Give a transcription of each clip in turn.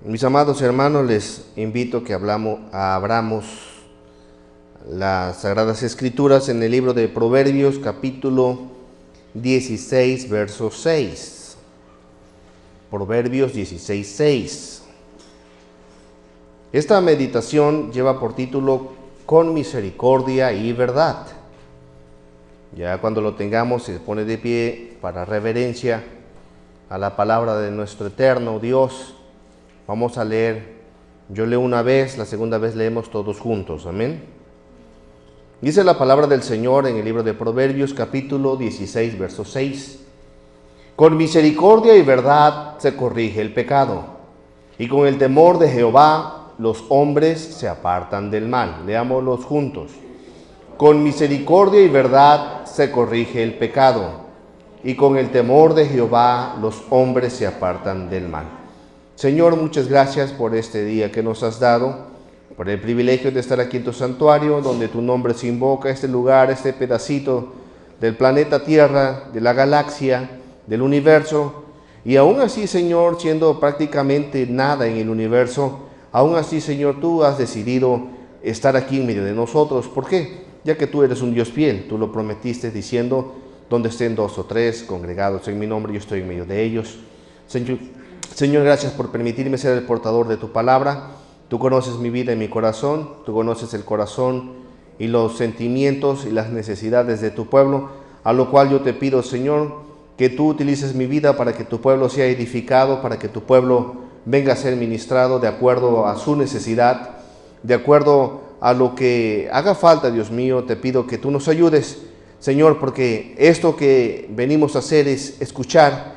Mis amados hermanos, les invito a que abramos las Sagradas Escrituras en el libro de Proverbios, capítulo 16, verso 6. Proverbios 16, 6. Esta meditación lleva por título Con misericordia y verdad. Ya cuando lo tengamos se pone de pie para reverencia a la palabra de nuestro eterno Dios. Vamos a leer, yo leo una vez, la segunda vez leemos todos juntos, amén. Dice la palabra del Señor en el libro de Proverbios, capítulo 16, verso 6. Con misericordia y verdad se corrige el pecado, y con el temor de Jehová los hombres se apartan del mal. Leámoslos juntos. Con misericordia y verdad se corrige el pecado, y con el temor de Jehová los hombres se apartan del mal. Señor, muchas gracias por este día que nos has dado, por el privilegio de estar aquí en tu santuario, donde tu nombre se invoca, este lugar, este pedacito del planeta Tierra, de la galaxia, del universo. Y aún así, Señor, siendo prácticamente nada en el universo, aún así, Señor, tú has decidido estar aquí en medio de nosotros. ¿Por qué? Ya que tú eres un Dios fiel, tú lo prometiste diciendo, donde estén dos o tres congregados en mi nombre, yo estoy en medio de ellos. Señor, gracias por permitirme ser el portador de tu palabra. Tú conoces mi vida y mi corazón, tú conoces el corazón y los sentimientos y las necesidades de tu pueblo, a lo cual yo te pido, Señor, que tú utilices mi vida para que tu pueblo sea edificado, para que tu pueblo venga a ser ministrado de acuerdo a su necesidad, de acuerdo a lo que haga falta, Dios mío. Te pido que tú nos ayudes, Señor, porque esto que venimos a hacer es escuchar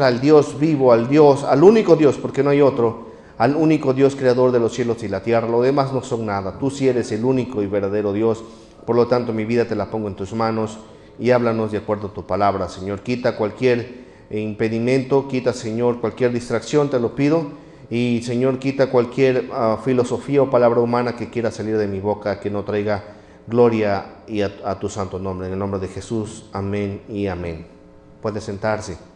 al Dios vivo, al único Dios, porque no hay otro, al único Dios creador de los cielos y la tierra. Lo demás no son nada. Tú sí eres el único y verdadero Dios. Por lo tanto, mi vida te la pongo en tus manos y háblanos de acuerdo a tu palabra, Señor. Quita cualquier impedimento, quita, Señor, cualquier distracción, te lo pido. Y, Señor, quita cualquier filosofía o palabra humana que quiera salir de mi boca, que no traiga gloria y a tu santo nombre. En el nombre de Jesús, amén y amén. Puede sentarse.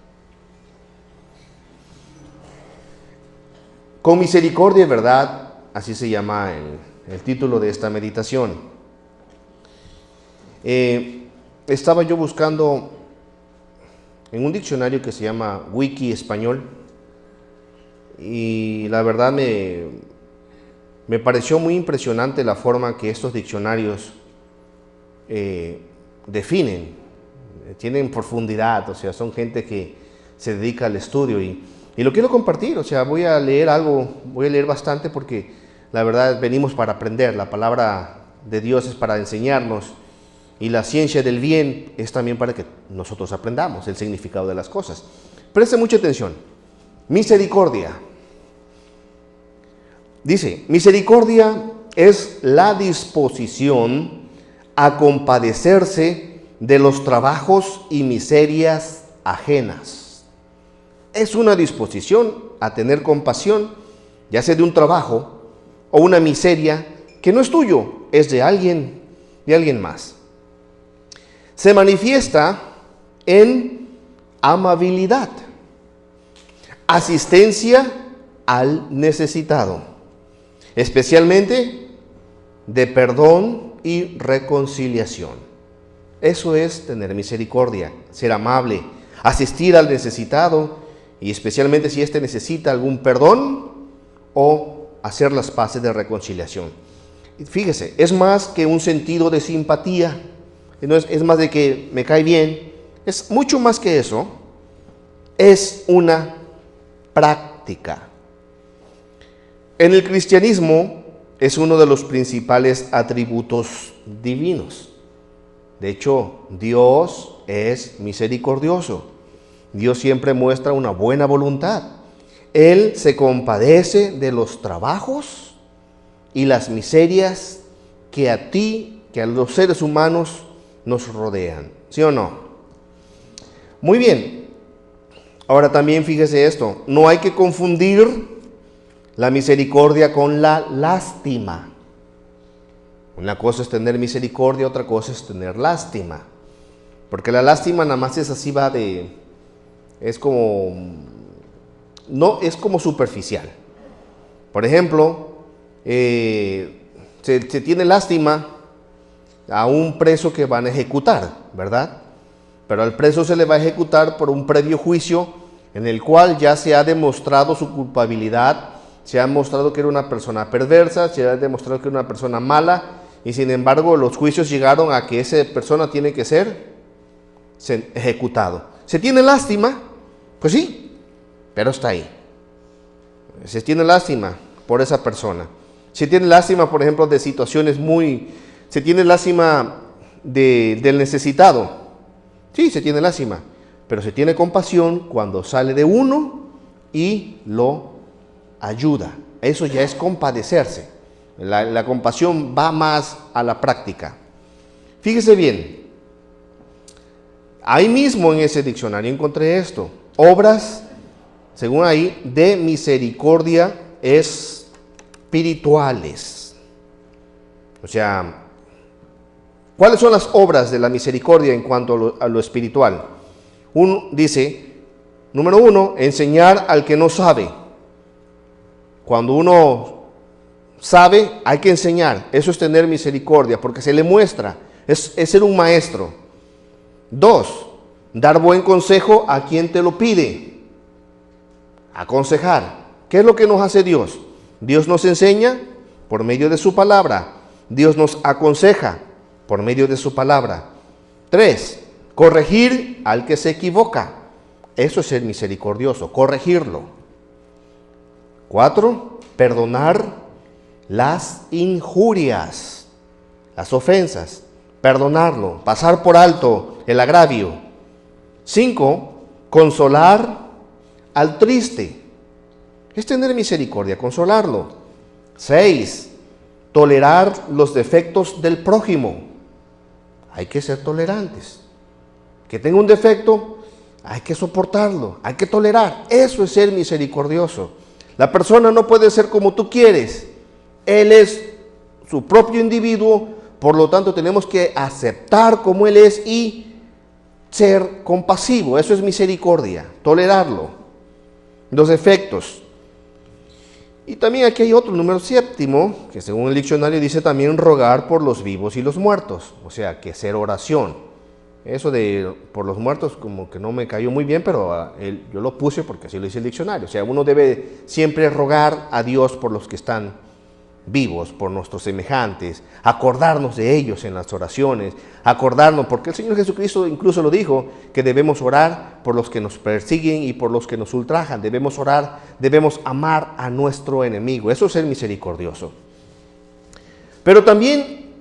Con misericordia y verdad, así se llama el título de esta meditación. Estaba yo buscando en un diccionario que se llama Wiki Español, y la verdad me pareció muy impresionante la forma que estos diccionarios definen. Tienen profundidad, o sea, son gente que se dedica al estudio y lo quiero compartir. O sea, voy a leer bastante porque la verdad venimos para aprender. La palabra de Dios es para enseñarnos y la ciencia del bien es también para que nosotros aprendamos el significado de las cosas. Preste mucha atención. Misericordia. Dice, misericordia es la disposición a compadecerse de los trabajos y miserias ajenas. Es una disposición a tener compasión, ya sea de un trabajo o una miseria que no es tuyo, es de alguien más. Se manifiesta en amabilidad, asistencia al necesitado, especialmente de perdón y reconciliación. Eso es tener misericordia, ser amable, asistir al necesitado, y especialmente si éste necesita algún perdón o hacer las paces de reconciliación. Fíjese, es más que un sentido de simpatía, es más de que me cae bien, es mucho más que eso, es una práctica. En el cristianismo es uno de los principales atributos divinos. De hecho, Dios es misericordioso. Dios siempre muestra una buena voluntad. Él se compadece de los trabajos y las miserias que a ti, que a los seres humanos nos rodean. ¿Sí o no? Muy bien. Ahora también fíjese esto. No hay que confundir la misericordia con la lástima. Una cosa es tener misericordia, otra cosa es tener lástima. Porque la lástima nada más es así, es como superficial. Por ejemplo, se tiene lástima a un preso que van a ejecutar, ¿verdad? Pero al preso se le va a ejecutar por un previo juicio en el cual ya se ha demostrado su culpabilidad, se ha demostrado que era una persona perversa, se ha demostrado que era una persona mala, y sin embargo los juicios llegaron a que esa persona tiene que ser ejecutado. ¿Se tiene lástima? Pues sí, pero está ahí. Se tiene lástima por esa persona. Se tiene lástima, por ejemplo, de situaciones se tiene lástima del necesitado. Sí, se tiene lástima, pero se tiene compasión cuando sale de uno y lo ayuda. Eso ya es compadecerse. La compasión va más a la práctica. Fíjese bien, ahí mismo en ese diccionario encontré esto: obras, según ahí, de misericordia espirituales. O sea, ¿cuáles son las obras de la misericordia en cuanto a lo espiritual? Dice, número 1, enseñar al que no sabe. Cuando uno sabe, hay que enseñar. Eso es tener misericordia, porque se le muestra. Es ser un maestro. 2, dar buen consejo a quien te lo pide. Aconsejar. ¿Qué es lo que nos hace Dios? Dios nos enseña por medio de su palabra. Dios nos aconseja por medio de su palabra. 3, corregir al que se equivoca. Eso es ser misericordioso, corregirlo. 4, perdonar las injurias, las ofensas, perdonarlo, pasar por alto el agravio. 5, consolar al triste. Es tener misericordia, consolarlo. 6, tolerar los defectos del prójimo. Hay que ser tolerantes. Que tenga un defecto, hay que soportarlo, hay que tolerar. Eso es ser misericordioso. La persona no puede ser como tú quieres. Él es su propio individuo, por lo tanto tenemos que aceptar como él es y ser compasivo. Eso es misericordia, tolerarlo. Los defectos. Y también aquí hay otro, número 7, que según el diccionario dice también rogar por los vivos y los muertos. O sea, que hacer oración. Eso de por los muertos como que no me cayó muy bien, pero yo lo puse porque así lo dice el diccionario. O sea, uno debe siempre rogar a Dios por los que están vivos, por nuestros semejantes, acordarnos de ellos en las oraciones, acordarnos, porque el Señor Jesucristo incluso lo dijo, que debemos orar por los que nos persiguen y por los que nos ultrajan. Debemos orar, debemos amar a nuestro enemigo. Eso es ser misericordioso. Pero también,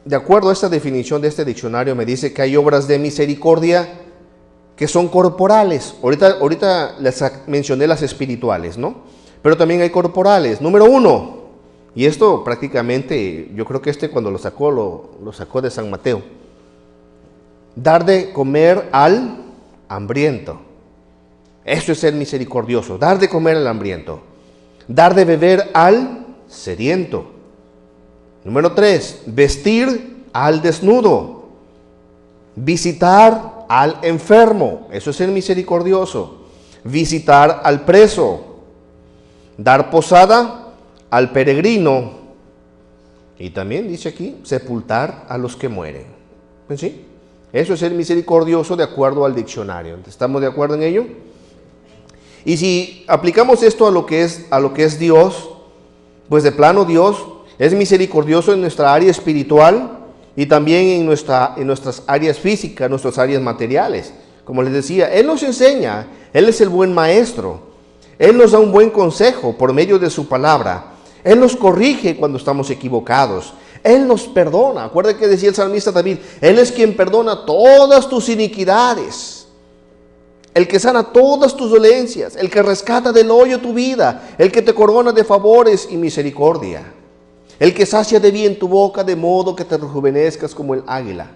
de acuerdo a esta definición de este diccionario, me dice que hay obras de misericordia que son corporales. Ahorita les mencioné las espirituales, ¿no? Pero también hay corporales. Número 1, y esto prácticamente, yo creo que cuando lo sacó de San Mateo. Dar de comer al hambriento. Eso es ser misericordioso, dar de comer al hambriento. Dar de beber al sediento. Número 3, vestir al desnudo. Visitar al enfermo. Eso es ser misericordioso. Visitar al preso. Dar posada al peregrino, y también dice aquí, sepultar a los que mueren. ¿Pues sí? Eso es ser misericordioso de acuerdo al diccionario. ¿Estamos de acuerdo en ello? Y si aplicamos esto a lo que es Dios, pues de plano Dios es misericordioso en nuestra área espiritual y también en nuestras áreas físicas, nuestras áreas materiales. Como les decía, Él nos enseña, Él es el buen maestro, Él nos da un buen consejo por medio de su palabra. Él nos corrige cuando estamos equivocados. Él nos perdona. Acuerda que decía el salmista David, Él es quien perdona todas tus iniquidades, el que sana todas tus dolencias, el que rescata del hoyo tu vida, el que te corona de favores y misericordia, el que sacia de bien tu boca de modo que te rejuvenezcas como el águila.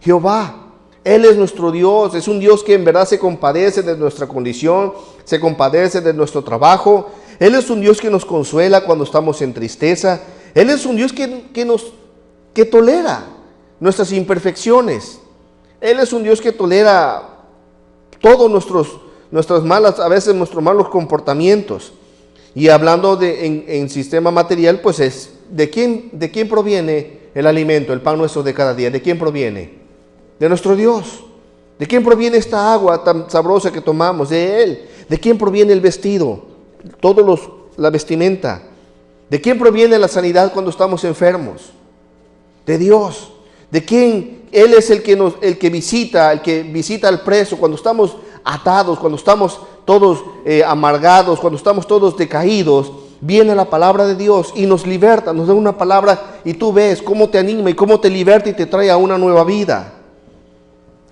Jehová, Él es nuestro Dios, es un Dios que en verdad se compadece de nuestra condición, se compadece de nuestro trabajo. Él es un Dios que nos consuela cuando estamos en tristeza. Él es un Dios que tolera nuestras imperfecciones. Él es un Dios que tolera todos nuestros malos comportamientos. Y hablando en sistema material, pues es, ¿de quién proviene el alimento, el pan nuestro de cada día? ¿De quién proviene? De nuestro Dios. ¿De quién proviene esta agua tan sabrosa que tomamos? De Él. ¿De quién proviene el vestido? La vestimenta. ¿De quién proviene la sanidad cuando estamos enfermos? De Dios. ¿De quién? Él es el que visita al preso cuando estamos atados, cuando estamos todos amargados, cuando estamos todos decaídos. Viene la palabra de Dios y nos liberta, nos da una palabra y tú ves cómo te anima y cómo te liberta y te trae a una nueva vida.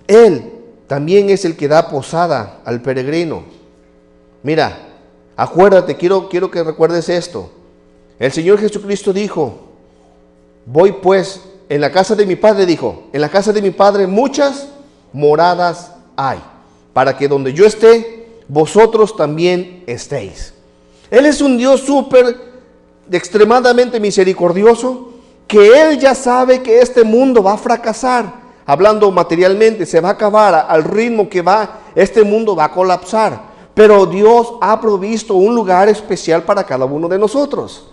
Él también es el que da posada al peregrino. Mira, acuérdate, quiero que recuerdes esto. El Señor Jesucristo dijo, voy pues, en la casa de mi Padre dijo, en la casa de mi Padre muchas moradas hay, para que donde yo esté, vosotros también estéis. Él es un Dios extremadamente misericordioso, que Él ya sabe que este mundo va a fracasar. Hablando materialmente, se va a acabar al ritmo que va, este mundo va a colapsar. Pero Dios ha provisto un lugar especial para cada uno de nosotros.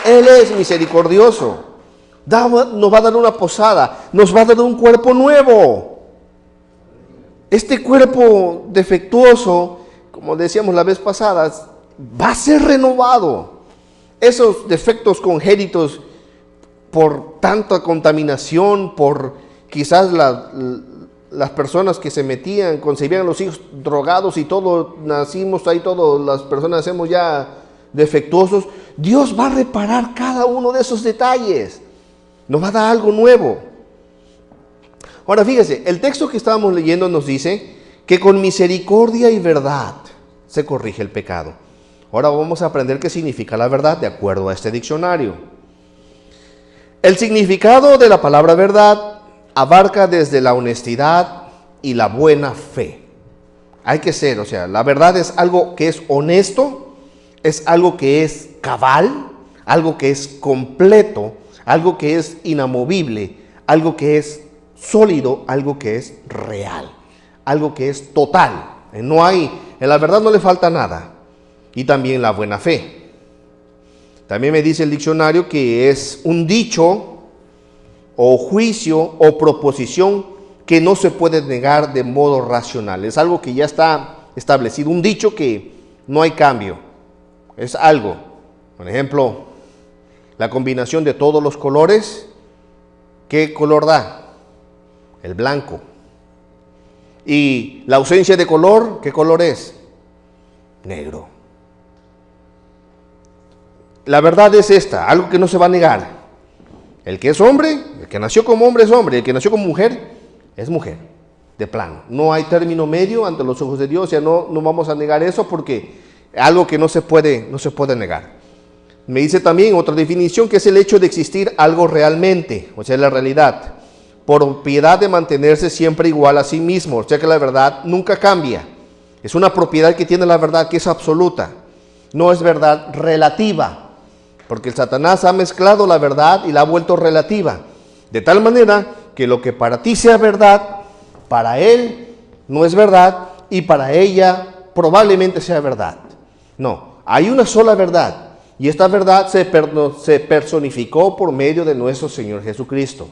Él es misericordioso. Nos va a dar una posada, nos va a dar un cuerpo nuevo. Este cuerpo defectuoso, como decíamos la vez pasada, va a ser renovado. Esos defectos congénitos por tanta contaminación, por quizás las personas que se metían, concebían a los hijos drogados y todo, nacimos ahí, todas las personas nacemos ya defectuosos. Dios va a reparar cada uno de esos detalles. Nos va a dar algo nuevo. Ahora fíjese, el texto que estábamos leyendo nos dice que con misericordia y verdad se corrige el pecado. Ahora vamos a aprender qué significa la verdad de acuerdo a este diccionario. El significado de la palabra verdad abarca desde la honestidad y la buena fe. Hay que ser, la verdad es algo que es honesto, es algo que es cabal, algo que es completo, algo que es inamovible, algo que es sólido, algo que es real, algo que es total. En la verdad no le falta nada. Y también la buena fe. También me dice el diccionario que es un dicho o juicio o proposición que no se puede negar de modo racional. Es algo que ya está establecido, un dicho que no hay cambio. Es algo, por ejemplo, la combinación de todos los colores, ¿qué color da? El blanco. Y la ausencia de color, ¿qué color es? Negro. La verdad es esta, algo que no se va a negar. El que es hombre, el que nació como hombre es hombre, el que nació como mujer es mujer, de plano. No hay término medio ante los ojos de Dios, no vamos a negar eso porque es algo que no se puede negar. Me dice también otra definición que es el hecho de existir algo realmente, la realidad, propiedad de mantenerse siempre igual a sí mismo, que la verdad nunca cambia. Es una propiedad que tiene la verdad que es absoluta, no es verdad relativa. Porque el Satanás ha mezclado la verdad y la ha vuelto relativa. De tal manera que lo que para ti sea verdad, para él no es verdad y para ella probablemente sea verdad. No, hay una sola verdad. Y esta verdad se personificó por medio de nuestro Señor Jesucristo.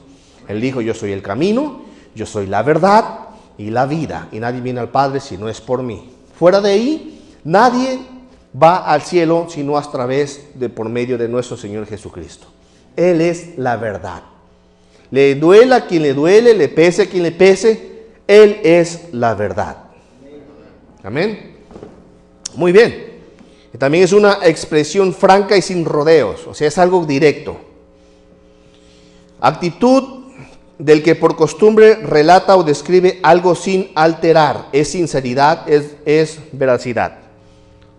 Él dijo, yo soy el camino, yo soy la verdad y la vida. Y nadie viene al Padre si no es por mí. Fuera de ahí, nadie va al cielo sino a través por medio de nuestro Señor Jesucristo. Él es la verdad. Le duela a quien le duele, le pese a quien le pese, Él es la verdad. Amén. Muy bien. También es una expresión franca y sin rodeos, es algo directo. Actitud del que por costumbre relata o describe algo sin alterar, es sinceridad, es veracidad.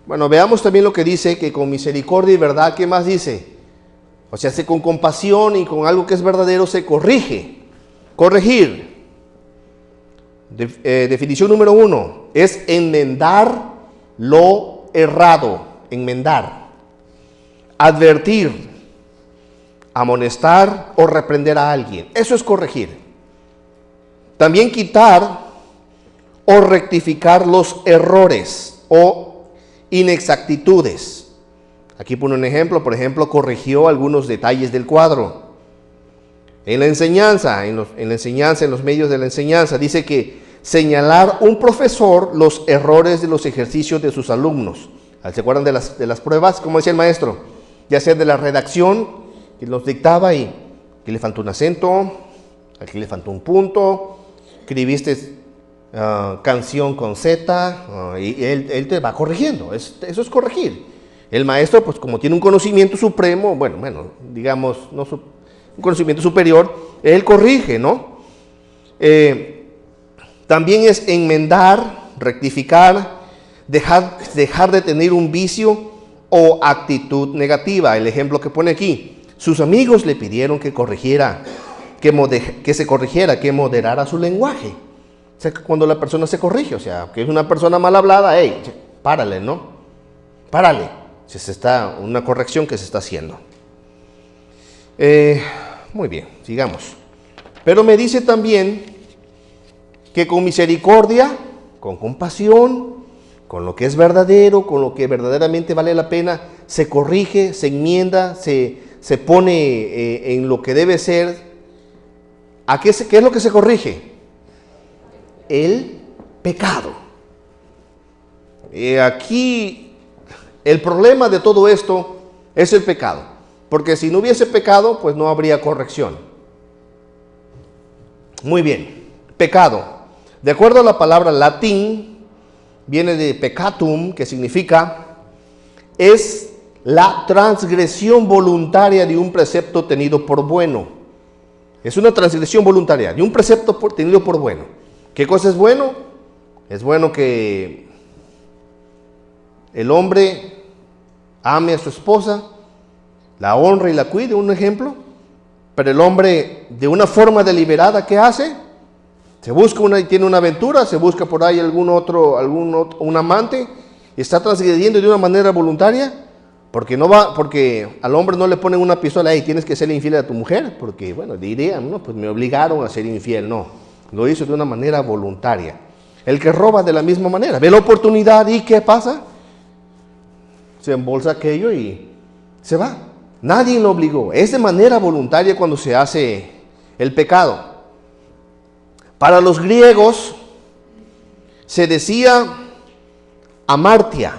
Bueno, veamos también lo que dice, que con misericordia y verdad, ¿qué más dice? Con compasión y con algo que es verdadero se corrige. Corregir. Definición número 1, es enmendar lo errado, enmendar. Advertir, amonestar o reprender a alguien. Eso es corregir. También quitar o rectificar los errores o inexactitudes. Aquí pone un ejemplo, por ejemplo, corrigió algunos detalles del cuadro. En la enseñanza, en los medios de la enseñanza, dice que señalar un profesor los errores de los ejercicios de sus alumnos. ¿Se acuerdan de las pruebas? Como decía el maestro, ya sea de la redacción, que los dictaba y aquí le faltó un acento, aquí le faltó un punto, escribiste canción con Z, y él te va corrigiendo. Eso es corregir. El maestro, pues como tiene un conocimiento supremo, bueno, digamos, un conocimiento superior, él corrige, ¿no? También es enmendar, rectificar, dejar de tener un vicio o actitud negativa. El ejemplo que pone aquí, sus amigos le pidieron que corrigiera, que se corrigiera, que moderara su lenguaje. O sea, cuando la persona se corrige, o sea, que es una persona mal hablada, hey, párale, ¿no? Párale. Si está una corrección que se está haciendo. Muy bien, sigamos. Pero me dice también que con misericordia, con compasión, con lo que es verdadero, con lo que verdaderamente vale la pena, se corrige, se enmienda, se pone en lo que debe ser. ¿Qué es lo que se corrige? El pecado. Aquí el problema de todo esto es el pecado, porque si no hubiese pecado, pues no habría corrección. Muy bien, pecado. De acuerdo a la palabra latín, viene de peccatum, que significa, es la transgresión voluntaria de un precepto tenido por bueno. Es una transgresión voluntaria de un precepto tenido por bueno. ¿Qué cosa es bueno? Es bueno que el hombre ame a su esposa, la honre y la cuide, un ejemplo. Pero el hombre, de una forma deliberada, ¿qué hace? Se busca tiene una aventura, se busca por ahí un amante, y está transgrediendo de una manera voluntaria, porque al hombre no le ponen una pistola, y tienes que ser infiel a tu mujer, porque, bueno, dirían, no, pues me obligaron a ser infiel. No, lo hizo de una manera voluntaria. El que roba de la misma manera, ve la oportunidad y ¿qué pasa? Se embolsa aquello y se va. Nadie lo obligó. Es de manera voluntaria cuando se hace el pecado. Para los griegos se decía amartia,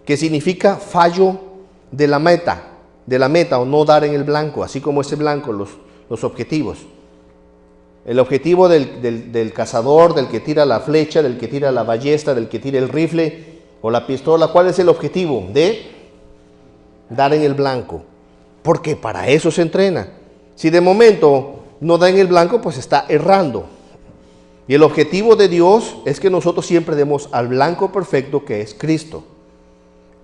que significa fallo de la meta o no dar en el blanco, así como ese blanco, los objetivos. El objetivo del cazador, del que tira la flecha, del que tira la ballesta, del que tira el rifle o la pistola, ¿cuál es el objetivo? De dar en el blanco. Porque para eso se entrena. Si de momento no da en el blanco, pues está errando. Y el objetivo de Dios es que nosotros siempre demos al blanco perfecto, que es Cristo.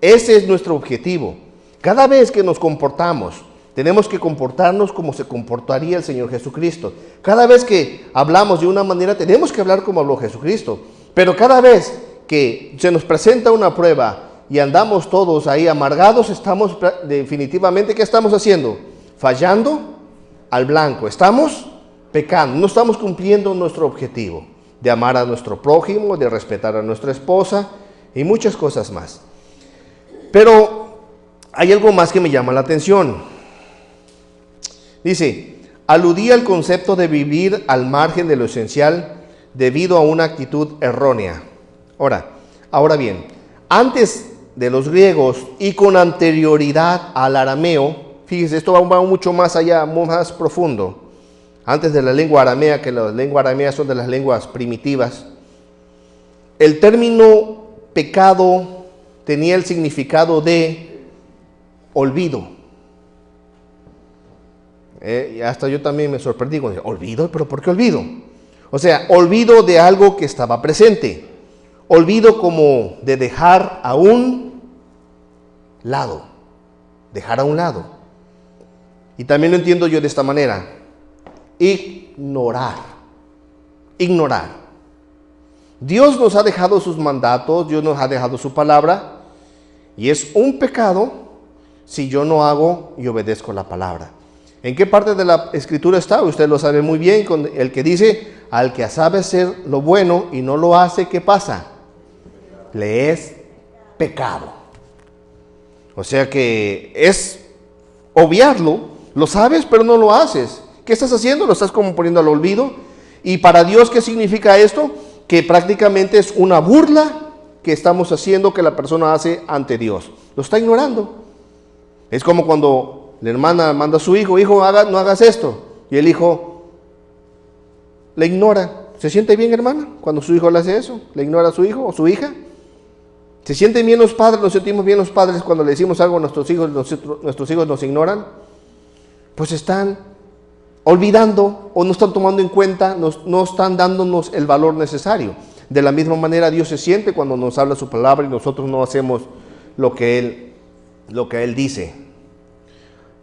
Ese es nuestro objetivo. Cada vez que nos comportamos, tenemos que comportarnos como se comportaría el Señor Jesucristo. Cada vez que hablamos de una manera, tenemos que hablar como habló Jesucristo. Pero cada vez que se nos presenta una prueba y andamos todos ahí amargados, estamos definitivamente, ¿qué estamos haciendo? Fallando al blanco. Estamos pecando, no estamos cumpliendo nuestro objetivo de amar a nuestro prójimo, de respetar a nuestra esposa y muchas cosas más. Pero hay algo más que me llama la atención. Dice, aludía al concepto de vivir al margen de lo esencial debido a una actitud errónea. Ahora bien, antes de los griegos y con anterioridad al arameo, fíjese, esto va mucho más allá, más profundo. Antes de la lengua aramea, que las lenguas arameas son de las lenguas primitivas, el término pecado tenía el significado de olvido. Y hasta yo también me sorprendí cuando dije, ¿olvido? ¿Pero por qué olvido? O sea, olvido de algo que estaba presente. Olvido como de dejar a un lado. Dejar a un lado. Y también lo entiendo yo de esta manera. Ignorar. Dios nos ha dejado sus mandatos, Dios nos ha dejado su palabra, y es un pecado si yo no hago y obedezco la palabra. ¿En qué parte de la Escritura está? Usted lo sabe muy bien, con el que dice, al que sabe hacer lo bueno y no lo hace, ¿qué pasa? Le es pecado. O sea que es obviarlo, lo sabes pero no lo haces. ¿Qué estás haciendo? Lo estás como poniendo al olvido. Y para Dios, ¿qué significa esto? Que prácticamente es una burla que estamos haciendo, que la persona hace ante Dios. Lo está ignorando. Es como cuando la hermana manda a su hijo, no hagas esto. Y el hijo le ignora. ¿Se siente bien, hermana, cuando su hijo le hace eso? ¿Le ignora a su hijo o su hija? ¿Se sienten bien los padres? ¿Nos sentimos bien los padres cuando le decimos algo a nuestros hijos nos ignoran? Pues están olvidando o no están tomando en cuenta, no están dándonos el valor necesario. De la misma manera Dios se siente cuando nos habla su palabra y nosotros no hacemos lo que Él dice.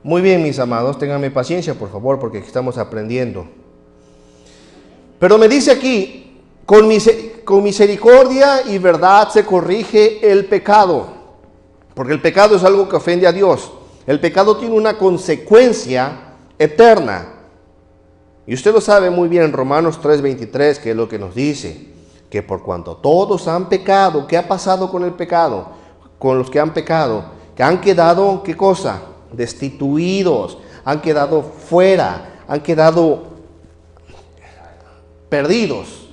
Muy bien, mis amados, ténganme paciencia, por favor, porque estamos aprendiendo. Pero me dice aquí, con misericordia y verdad se corrige el pecado, porque el pecado es algo que ofende a Dios. El pecado tiene una consecuencia eterna. Y usted lo sabe muy bien en Romanos 3:23, que es lo que nos dice, que por cuanto todos han pecado, ¿qué ha pasado con el pecado? Con los que han pecado, que han quedado, ¿qué cosa? Destituidos, han quedado fuera, han quedado perdidos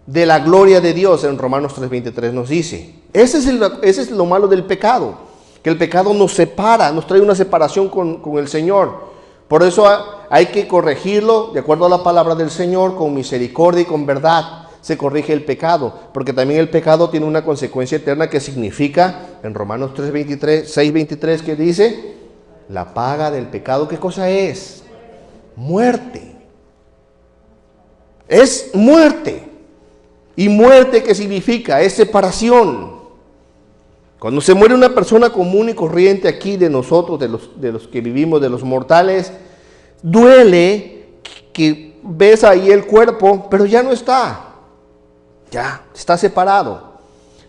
de la gloria de Dios. En Romanos 3:23 nos dice. Ese es lo malo del pecado, que el pecado nos separa, nos trae una separación con el Señor. Por eso hay que corregirlo de acuerdo a la palabra del Señor, con misericordia y con verdad se corrige el pecado, porque también el pecado tiene una consecuencia eterna que significa, en Romanos 6:23, que dice, la paga del pecado, ¿qué cosa es? Muerte. Es muerte. ¿Y muerte qué significa? Es separación. Cuando se muere una persona común y corriente aquí de nosotros, de los que vivimos, de los mortales, duele que ves ahí el cuerpo, pero ya no está. Ya está separado.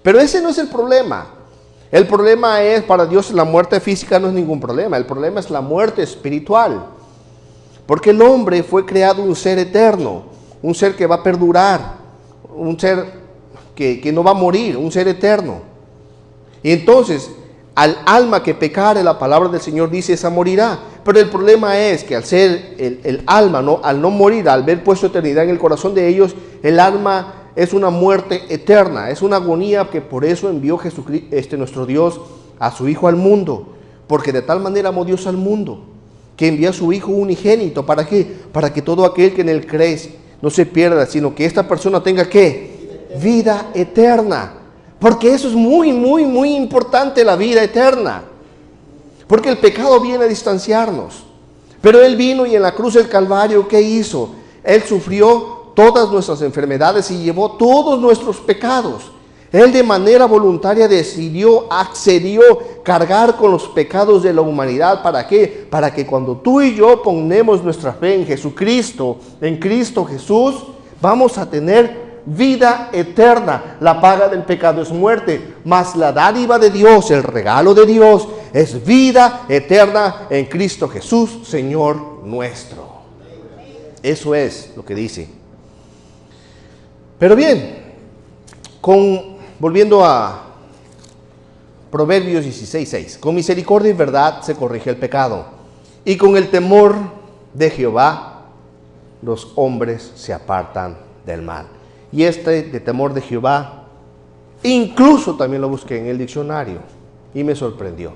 Pero ese no es el problema. El problema es, para Dios la muerte física no es ningún problema. El problema es la muerte espiritual. Porque el hombre fue creado un ser eterno, un ser que va a perdurar, un ser que no va a morir, un ser eterno. Y entonces, al alma que pecare, la palabra del Señor dice, esa morirá. Pero el problema es que al ser el alma, al no morir, al haber puesto eternidad en el corazón de ellos, el alma es una muerte eterna, es una agonía, que por eso envió Jesucristo, nuestro Dios, a su Hijo al mundo. Porque de tal manera amó Dios al mundo, que envía a su Hijo unigénito. ¿Para qué? Para que todo aquel que en él cree no se pierda, sino que esta persona tenga, ¿qué? Vida eterna. Porque eso es muy, muy, muy importante, la vida eterna. Porque el pecado viene a distanciarnos. Pero Él vino y en la cruz del Calvario, ¿qué hizo? Él sufrió todas nuestras enfermedades y llevó todos nuestros pecados. Él de manera voluntaria accedió cargar con los pecados de la humanidad. ¿Para qué? Para que cuando tú y yo ponemos nuestra fe en Jesucristo, en Cristo Jesús, vamos a tener vida eterna. La paga del pecado es muerte, mas la dádiva de Dios, el regalo de Dios, es vida eterna en Cristo Jesús, Señor nuestro. Eso es lo que dice. Pero bien, volviendo a Proverbios 16:6, con misericordia y verdad se corrige el pecado, y con el temor de Jehová los hombres se apartan del mal. Y de temor de Jehová, incluso también lo busqué en el diccionario y me sorprendió.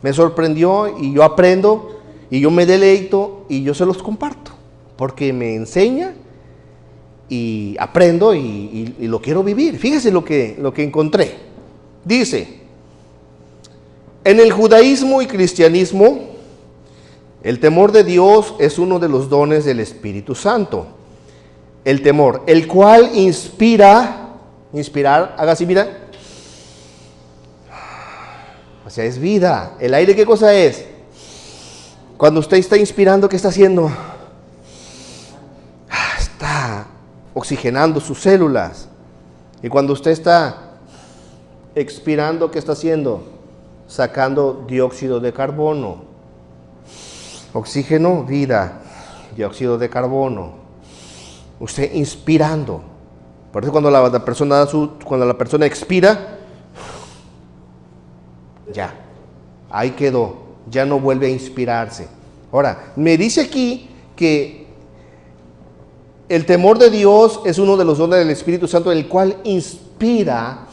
Me sorprendió y yo aprendo y yo me deleito y yo se los comparto, porque me enseña y aprendo y lo quiero vivir. Fíjese lo que encontré. Dice, en el judaísmo y cristianismo, el temor de Dios es uno de los dones del Espíritu Santo. El temor, el cual inspirar, haga así, mira. O sea, es vida. ¿El aire qué cosa es? Cuando usted está inspirando, ¿qué está haciendo? Está oxigenando sus células. Y cuando usted está expirando, ¿qué está haciendo? Sacando dióxido de carbono. Oxígeno, vida. Dióxido de carbono. Usted inspirando. Por eso cuando la persona expira, ya, ahí quedó, ya no vuelve a inspirarse. Ahora, me dice aquí que el temor de Dios es uno de los dones del Espíritu Santo, el cual inspira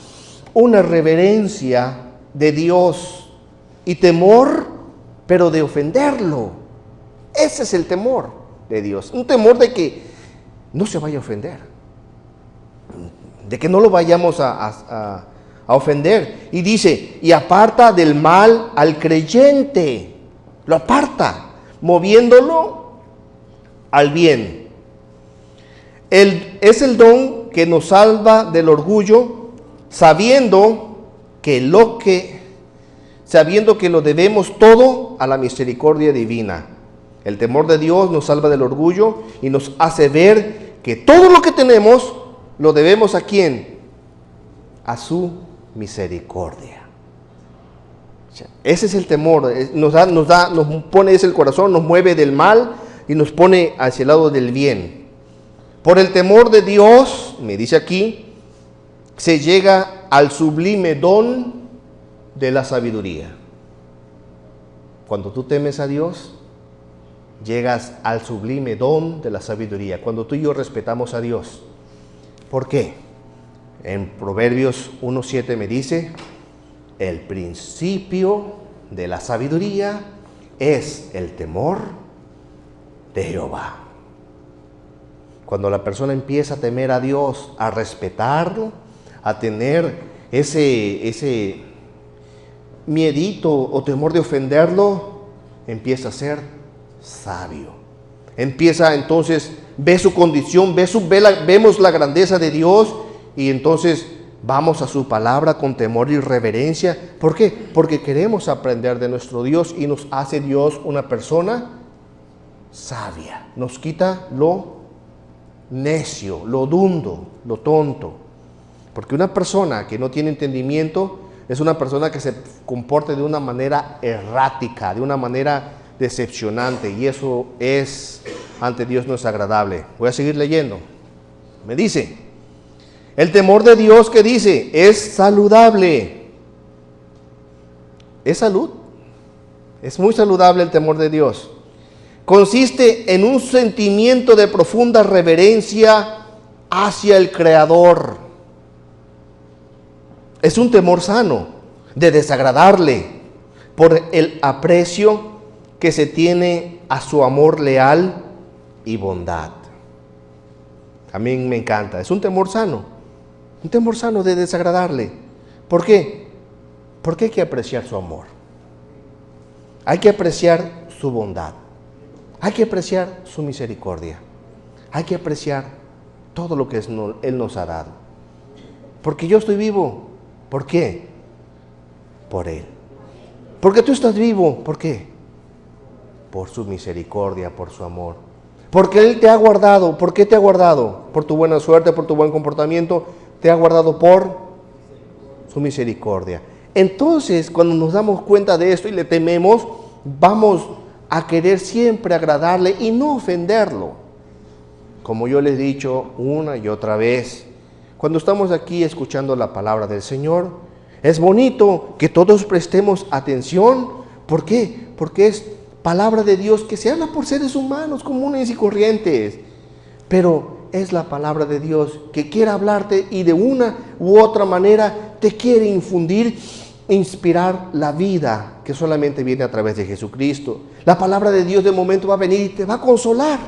una reverencia de Dios y temor, pero de ofenderlo. Ese es el temor de Dios, un temor de que no se vaya a ofender, de que no lo vayamos a ofender. Y dice, y aparta del mal al creyente, lo aparta, moviéndolo al bien. Es el don que nos salva del orgullo, sabiendo que lo debemos todo a la misericordia divina. El temor de Dios nos salva del orgullo y nos hace ver que todo lo que tenemos lo debemos ¿a quién? A su misericordia. Ese es el temor, nos pone ese el corazón, nos mueve del mal y nos pone hacia el lado del bien. Por el temor de Dios, me dice aquí, se llega al sublime don de la sabiduría. Cuando tú temes a Dios, llegas al sublime don de la sabiduría. Cuando tú y yo respetamos a Dios. ¿Por qué? En Proverbios 1:7 me dice, el principio de la sabiduría es el temor de Jehová. Cuando la persona empieza a temer a Dios, a respetarlo, a tener ese miedito o temor de ofenderlo, empieza a ser sabio. Empieza entonces, ve su condición, vemos la grandeza de Dios y entonces vamos a su palabra con temor y reverencia. ¿Por qué? Porque queremos aprender de nuestro Dios y nos hace Dios una persona sabia. Nos quita lo necio, lo dundo, lo tonto. Porque una persona que no tiene entendimiento es una persona que se comporta de una manera errática, de una manera decepcionante, y eso es ante Dios no es agradable. Voy a seguir leyendo. Me dice, el temor de Dios, que dice, es saludable. Es salud. Es muy saludable el temor de Dios. Consiste en un sentimiento de profunda reverencia hacia el Creador. Es un temor sano de desagradarle por el aprecio que se tiene a su amor leal y bondad. A mí me encanta. Es un temor sano de desagradarle. ¿Por qué? Porque hay que apreciar su amor. Hay que apreciar su bondad. Hay que apreciar su misericordia. Hay que apreciar todo lo que Él nos ha dado. Porque yo estoy vivo. ¿Por qué? Por Él. Porque tú estás vivo. ¿Por qué? Por su misericordia, por su amor. Porque Él te ha guardado. ¿Por qué te ha guardado? Por tu buena suerte, por tu buen comportamiento. Te ha guardado por su misericordia. Entonces, cuando nos damos cuenta de esto y le tememos, vamos a querer siempre agradarle y no ofenderlo. Como yo les he dicho una y otra vez, cuando estamos aquí escuchando la palabra del Señor, es bonito que todos prestemos atención. ¿Por qué? Porque es palabra de Dios que se habla por seres humanos comunes y corrientes, pero es la palabra de Dios que quiere hablarte y de una u otra manera te quiere infundir, inspirar la vida que solamente viene a través de Jesucristo. La palabra de Dios de momento va a venir y te va a consolar,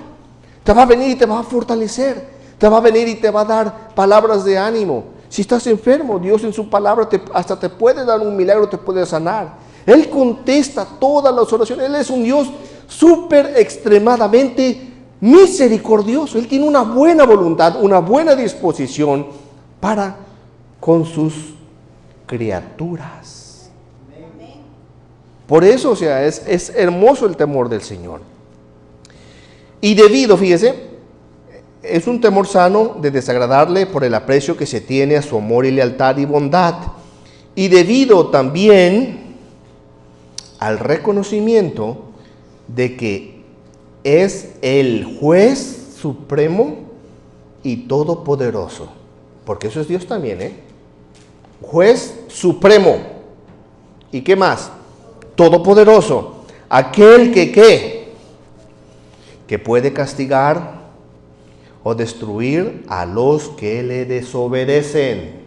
te va a venir y te va a fortalecer, te va a venir y te va a dar palabras de ánimo. Si estás enfermo, Dios en su palabra hasta te puede dar un milagro, te puede sanar. Él contesta todas las oraciones. Él es un Dios súper extremadamente misericordioso. Él tiene una buena voluntad, una buena disposición para con sus criaturas. Por eso, es hermoso el temor del Señor. Y fíjese, es un temor sano de desagradarle por el aprecio que se tiene a su amor y lealtad y bondad. Y debido también al reconocimiento de que es el juez supremo y todopoderoso. Porque eso es Dios también, ¿eh? Juez supremo. ¿Y qué más? Todopoderoso. Aquel que, ¿qué? Que puede castigar o destruir a los que le desobedecen.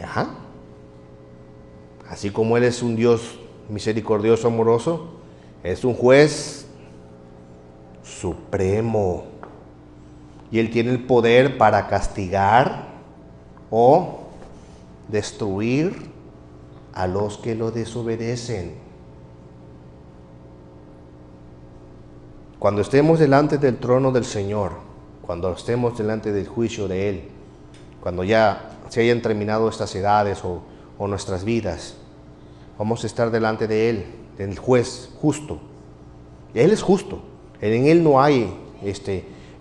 Ajá. Así como Él es un Dios misericordioso, amoroso, es un juez supremo. Y Él tiene el poder para castigar o destruir a los que lo desobedecen. Cuando estemos delante del trono del Señor, cuando estemos delante del juicio de Él, cuando ya se hayan terminado estas edades o nuestras vidas, vamos a estar delante de Él, del juez justo. Él es justo. En Él no hay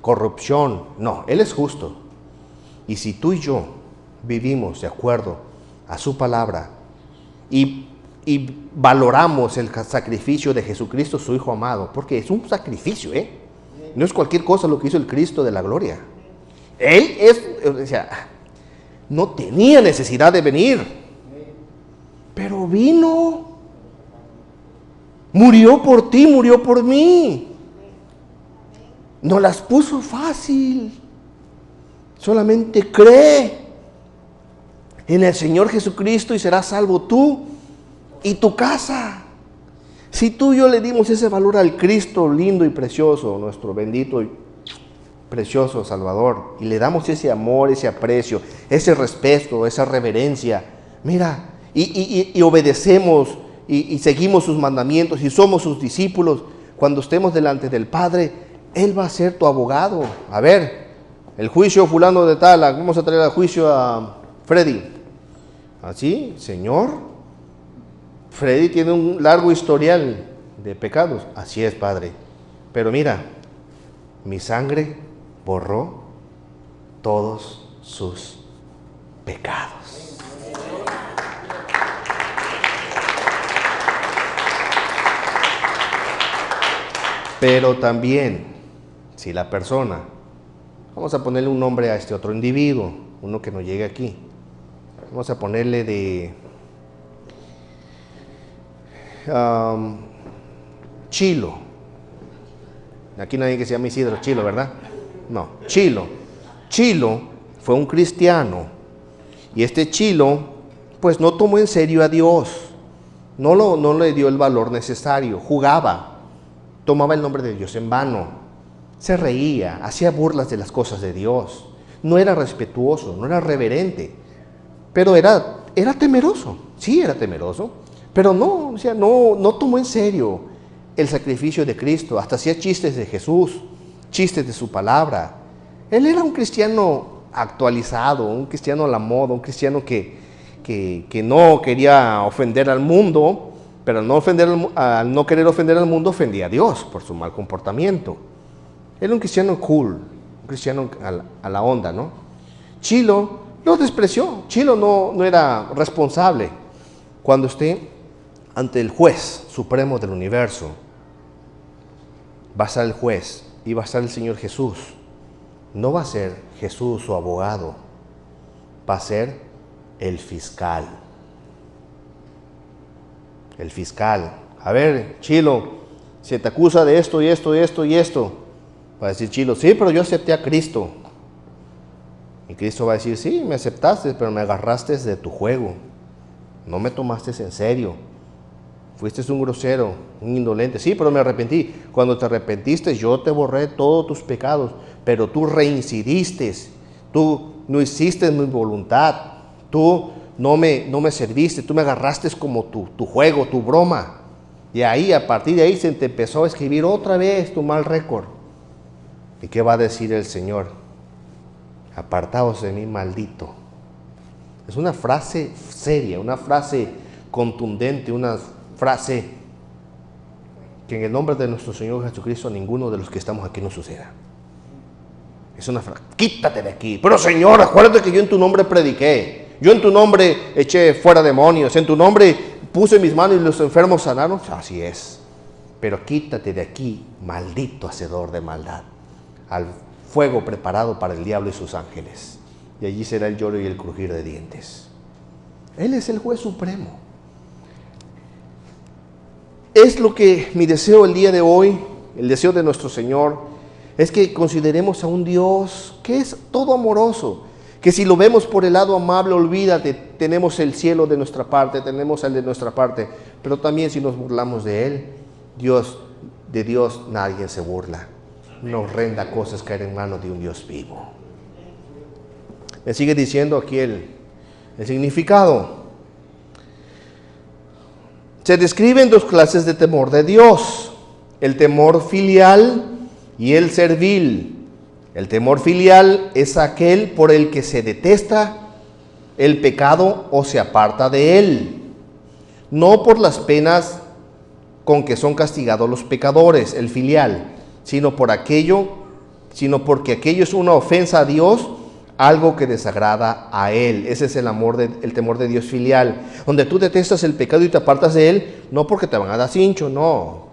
corrupción. No, Él es justo. Y si tú y yo vivimos de acuerdo a su palabra y valoramos el sacrificio de Jesucristo, su Hijo amado, porque es un sacrificio, no es cualquier cosa lo que hizo el Cristo de la gloria. Él no tenía necesidad de venir, pero vino, murió por ti, murió por mí, nos las puso fácil. Solamente cree en el Señor Jesucristo y serás salvo tú y tu casa. Si tú y yo le dimos ese valor al Cristo lindo y precioso, nuestro bendito y precioso Salvador, y le damos ese amor, ese aprecio, ese respeto, esa reverencia, mira, y obedecemos y seguimos sus mandamientos y somos sus discípulos, cuando estemos delante del Padre, Él va a ser tu abogado. A ver, el juicio fulano de tal, vamos a traer al juicio a Freddy. ¿Así? Señor, Freddy tiene un largo historial de pecados. Así es, Padre. Pero mira, mi sangre borró todos sus pecados. Pero también, si la persona, vamos a ponerle un nombre a este otro individuo, uno que no llegue aquí, vamos a ponerle de Chilo. Aquí nadie que se llama Isidro, Chilo, ¿verdad? No, Chilo. Chilo fue un cristiano y este Chilo pues no tomó en serio a Dios, no le dio el valor necesario, jugaba, tomaba el nombre de Dios en vano, se reía, hacía burlas de las cosas de Dios, no era respetuoso, no era reverente, pero era temeroso, sí era temeroso, pero no tomó en serio el sacrificio de Cristo, hasta hacía chistes de Jesús, chistes de su palabra. Él era un cristiano actualizado, un cristiano a la moda, un cristiano que no quería ofender al mundo, pero al no querer ofender al mundo, ofendía a Dios por su mal comportamiento. Era un cristiano cool, un cristiano a la onda, ¿no? Chilo lo despreció. Chilo no era responsable. Cuando esté ante el juez supremo del universo, va a estar el juez y va a estar el Señor Jesús. No va a ser Jesús su abogado, va a ser el fiscal. El fiscal. A ver, Chilo, se te acusa de esto y esto y esto y esto. Va a decir Chilo, sí, pero yo acepté a Cristo. Y Cristo va a decir, sí, me aceptaste, pero me agarraste de tu juego. No me tomaste en serio. Fuiste un grosero, un indolente. Sí, pero me arrepentí. Cuando te arrepentiste, yo te borré todos tus pecados, pero tú reincidiste. Tú no hiciste mi voluntad. Tú no me serviste. Tú me agarraste como tu juego, tu broma. Y ahí, a partir de ahí, se te empezó a escribir otra vez tu mal récord. ¿Y qué va a decir el Señor? Apartaos de mí, maldito. Es una frase seria, una frase contundente, una frase que en el nombre de nuestro Señor Jesucristo a ninguno de los que estamos aquí nos suceda. Es una frase, quítate de aquí. Pero Señor, acuérdate que yo en tu nombre prediqué, yo en tu nombre eché fuera demonios, en tu nombre puse mis manos y los enfermos sanaron. Así es. pero quítate de aquí, maldito hacedor de maldad, al fuego preparado para el diablo y sus ángeles. Y allí será el lloro y el crujir de dientes. Él es el juez supremo. Es lo que mi deseo el día de hoy, el deseo de nuestro Señor, es que consideremos a un Dios que es todo amoroso, que si lo vemos por el lado amable, olvídate, tenemos el cielo de nuestra parte, tenemos el de nuestra parte, pero también si nos burlamos de Él, de Dios nadie se burla. Una horrenda cosa es caer en manos de un Dios vivo. Me sigue diciendo aquí el significado. Se describen dos clases de temor de Dios: el temor filial y el servil. El temor filial es aquel por el que se detesta el pecado o se aparta de él, no por las penas con que son castigados los pecadores, el filial, sino porque aquello es una ofensa a Dios, algo que desagrada a Él. Ese es el temor de Dios filial, donde tú detestas el pecado y te apartas de Él, no porque te van a dar cincho, no.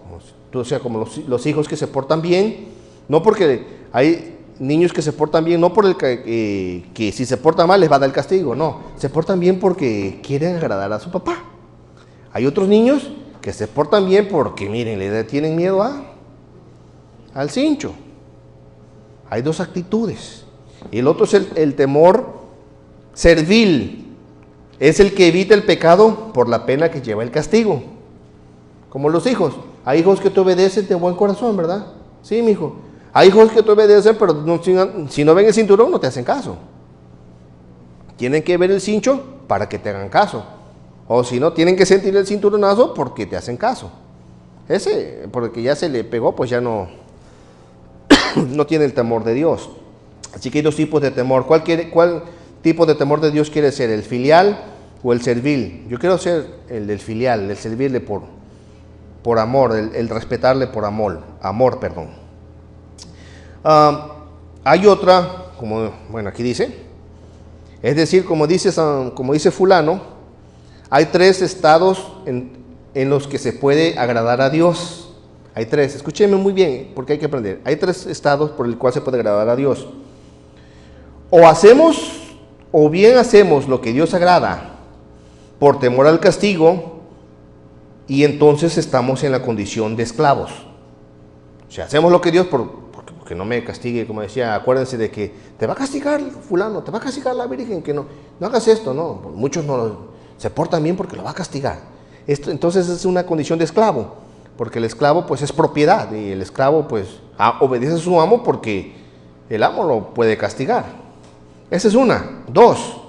Tú, o sea, como los hijos que se portan bien, no porque hay niños que se portan bien, no por el que si se portan mal les va a dar el castigo, no. Se portan bien porque quieren agradar a su papá. Hay otros niños que se portan bien porque, miren, le tienen miedo al cincho. Hay dos actitudes. Y el otro es el temor servil. Es el que evita el pecado por la pena que lleva el castigo. Como los hijos. Hay hijos que te obedecen de buen corazón, ¿verdad? Sí, mi hijo. Hay hijos que te obedecen, pero si no ven el cinturón no te hacen caso. Tienen que ver el cincho para que te hagan caso. O si no, tienen que sentir el cinturonazo porque te hacen caso. Ese, porque ya se le pegó, pues ya no tiene el temor de Dios. Así que hay dos tipos de temor. ¿Cuál tipo de temor de Dios quiere ser? ¿El filial o el servil? Yo quiero ser el del filial, el servirle por amor, el respetarle por amor. Hay otra, aquí dice, es decir, como dice fulano, hay tres estados en los que se puede agradar a Dios. Hay tres, escúchenme muy bien, porque hay que aprender. Hay tres estados por el cual se puede agradar a Dios. O bien hacemos lo que Dios agrada por temor al castigo, y entonces estamos en la condición de esclavos. O sea, hacemos lo que Dios porque no me castigue, como decía, acuérdense de que te va a castigar fulano, te va a castigar la Virgen, que no hagas esto, no. Muchos no se portan bien porque lo va a castigar. Entonces es una condición de esclavo, porque el esclavo pues es propiedad, y el esclavo pues obedece a su amo porque el amo lo puede castigar. Esa es una. Dos,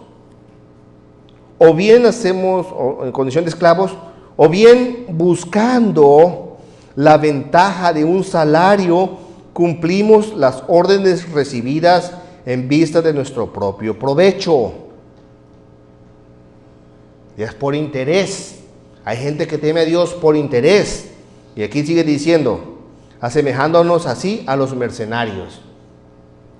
o bien hacemos en condición de esclavos, o bien buscando la ventaja de un salario, cumplimos las órdenes recibidas en vista de nuestro propio provecho. Y es por interés. Hay gente que teme a Dios por interés. Y aquí sigue diciendo, asemejándonos así a los mercenarios.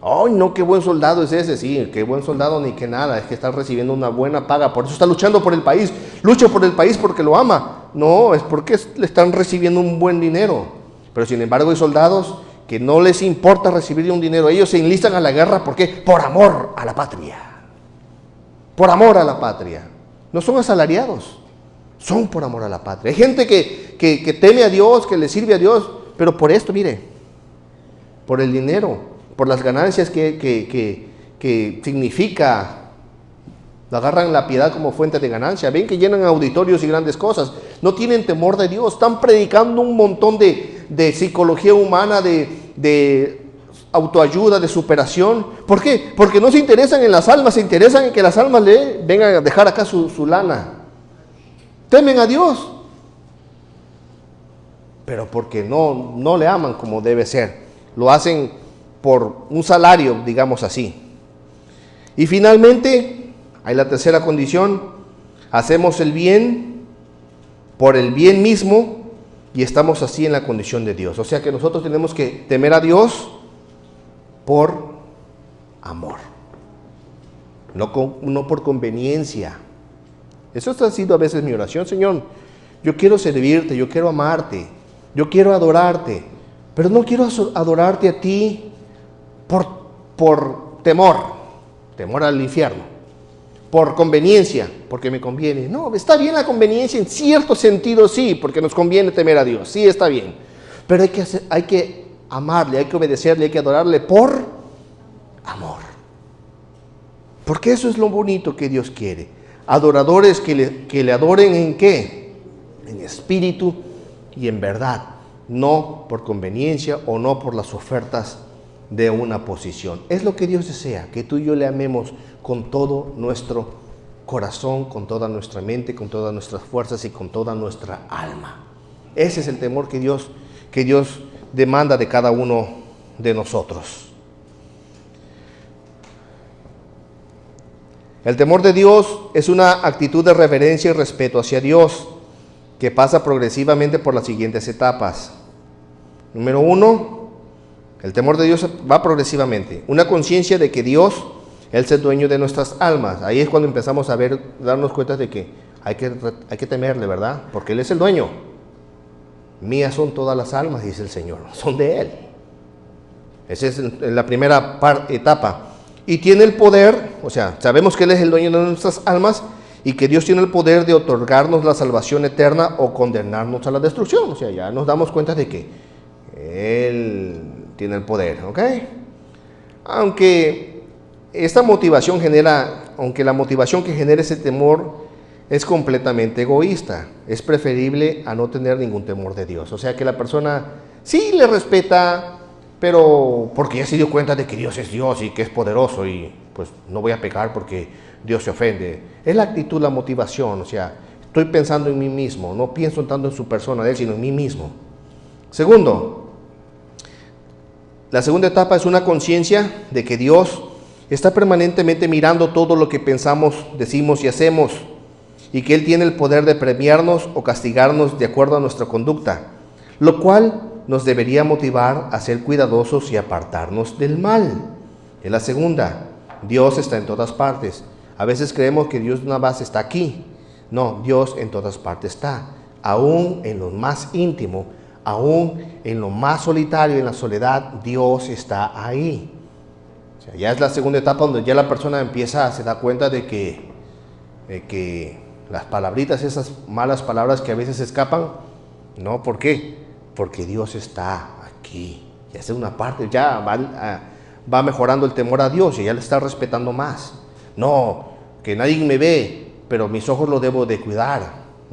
¡Ay, no, qué buen soldado es ese! Sí, qué buen soldado ni que nada, es que está recibiendo una buena paga, por eso está luchando por el país. Lucha por el país porque lo ama. No, es porque le están recibiendo un buen dinero. Pero sin embargo hay soldados que no les importa recibir un dinero. Ellos se enlistan a la guerra, ¿por qué? Por amor a la patria. Por amor a la patria. No son asalariados, son por amor a la patria. Hay gente que teme a Dios, que le sirve a Dios, pero por esto, mire, por el dinero, por las ganancias que significa, agarran la piedad como fuente de ganancia. Ven que llenan auditorios y grandes cosas. No tienen temor de Dios. Están predicando un montón de psicología humana, de autoayuda, de superación. ¿Por qué? Porque no se interesan en las almas, se interesan en que las almas le vengan a dejar acá su lana. Temen a Dios, pero porque no le aman como debe ser. Lo hacen por un salario, digamos así. Y finalmente, hay la tercera condición: hacemos el bien por el bien mismo y estamos así en la condición de Dios. O sea que nosotros tenemos que temer a Dios por amor, no por conveniencia. Eso ha sido a veces mi oración: Señor, yo quiero servirte, yo quiero amarte, Yo quiero adorarte, pero no quiero adorarte a ti por temor al infierno, por conveniencia, porque me conviene. No, está bien la conveniencia en cierto sentido, sí, porque nos conviene temer a Dios, sí está bien. Pero hay que amarle, hay que obedecerle, hay que adorarle por amor. Porque eso es lo bonito que Dios quiere. Adoradores que le adoren ¿en qué? En espíritu y en verdad, no por conveniencia o no por las ofertas de una posición. Es lo que Dios desea, que tú y yo le amemos con todo nuestro corazón, con toda nuestra mente, con todas nuestras fuerzas y con toda nuestra alma. Ese es el temor que Dios demanda de cada uno de nosotros. El temor de Dios es una actitud de reverencia y respeto hacia Dios que pasa progresivamente por las siguientes etapas. Número 1, el temor de Dios va progresivamente. Una conciencia de que Dios es el dueño de nuestras almas. Ahí es cuando empezamos a darnos cuenta de que hay que temerle, ¿verdad? Porque Él es el dueño. Mías son todas las almas, dice el Señor, son de Él. Esa es la primera etapa. Y tiene el poder, o sea, sabemos que Él es el dueño de nuestras almas y que Dios tiene el poder de otorgarnos la salvación eterna o condenarnos a la destrucción. O sea, ya nos damos cuenta de que Él tiene el poder, ¿ok? Aunque la motivación que genera ese temor es completamente egoísta, es preferible a no tener ningún temor de Dios. O sea, que la persona sí le respeta, pero porque ya se dio cuenta de que Dios es Dios y que es poderoso y pues no voy a pecar porque Dios se ofende. Es la actitud, la motivación, o sea, estoy pensando en mí mismo, no pienso tanto en su persona de Él, sino en mí mismo. Segundo, la segunda etapa es una conciencia de que Dios está permanentemente mirando todo lo que pensamos, decimos y hacemos, y que Él tiene el poder de premiarnos o castigarnos de acuerdo a nuestra conducta, lo cual nos debería motivar a ser cuidadosos y apartarnos del mal. Es la segunda. Dios está en todas partes. A veces creemos que Dios nada más está aquí. No, Dios en todas partes está. Aún en lo más íntimo, aún en lo más solitario, en la soledad, Dios está ahí. O sea, ya es la segunda etapa donde ya la persona se da cuenta de que las palabritas, esas malas palabras que a veces escapan, no, ¿por qué? Porque Dios está aquí. Ya es una parte, ya va mejorando el temor a Dios y ya le está respetando más. No, que nadie me ve, pero mis ojos los debo de cuidar.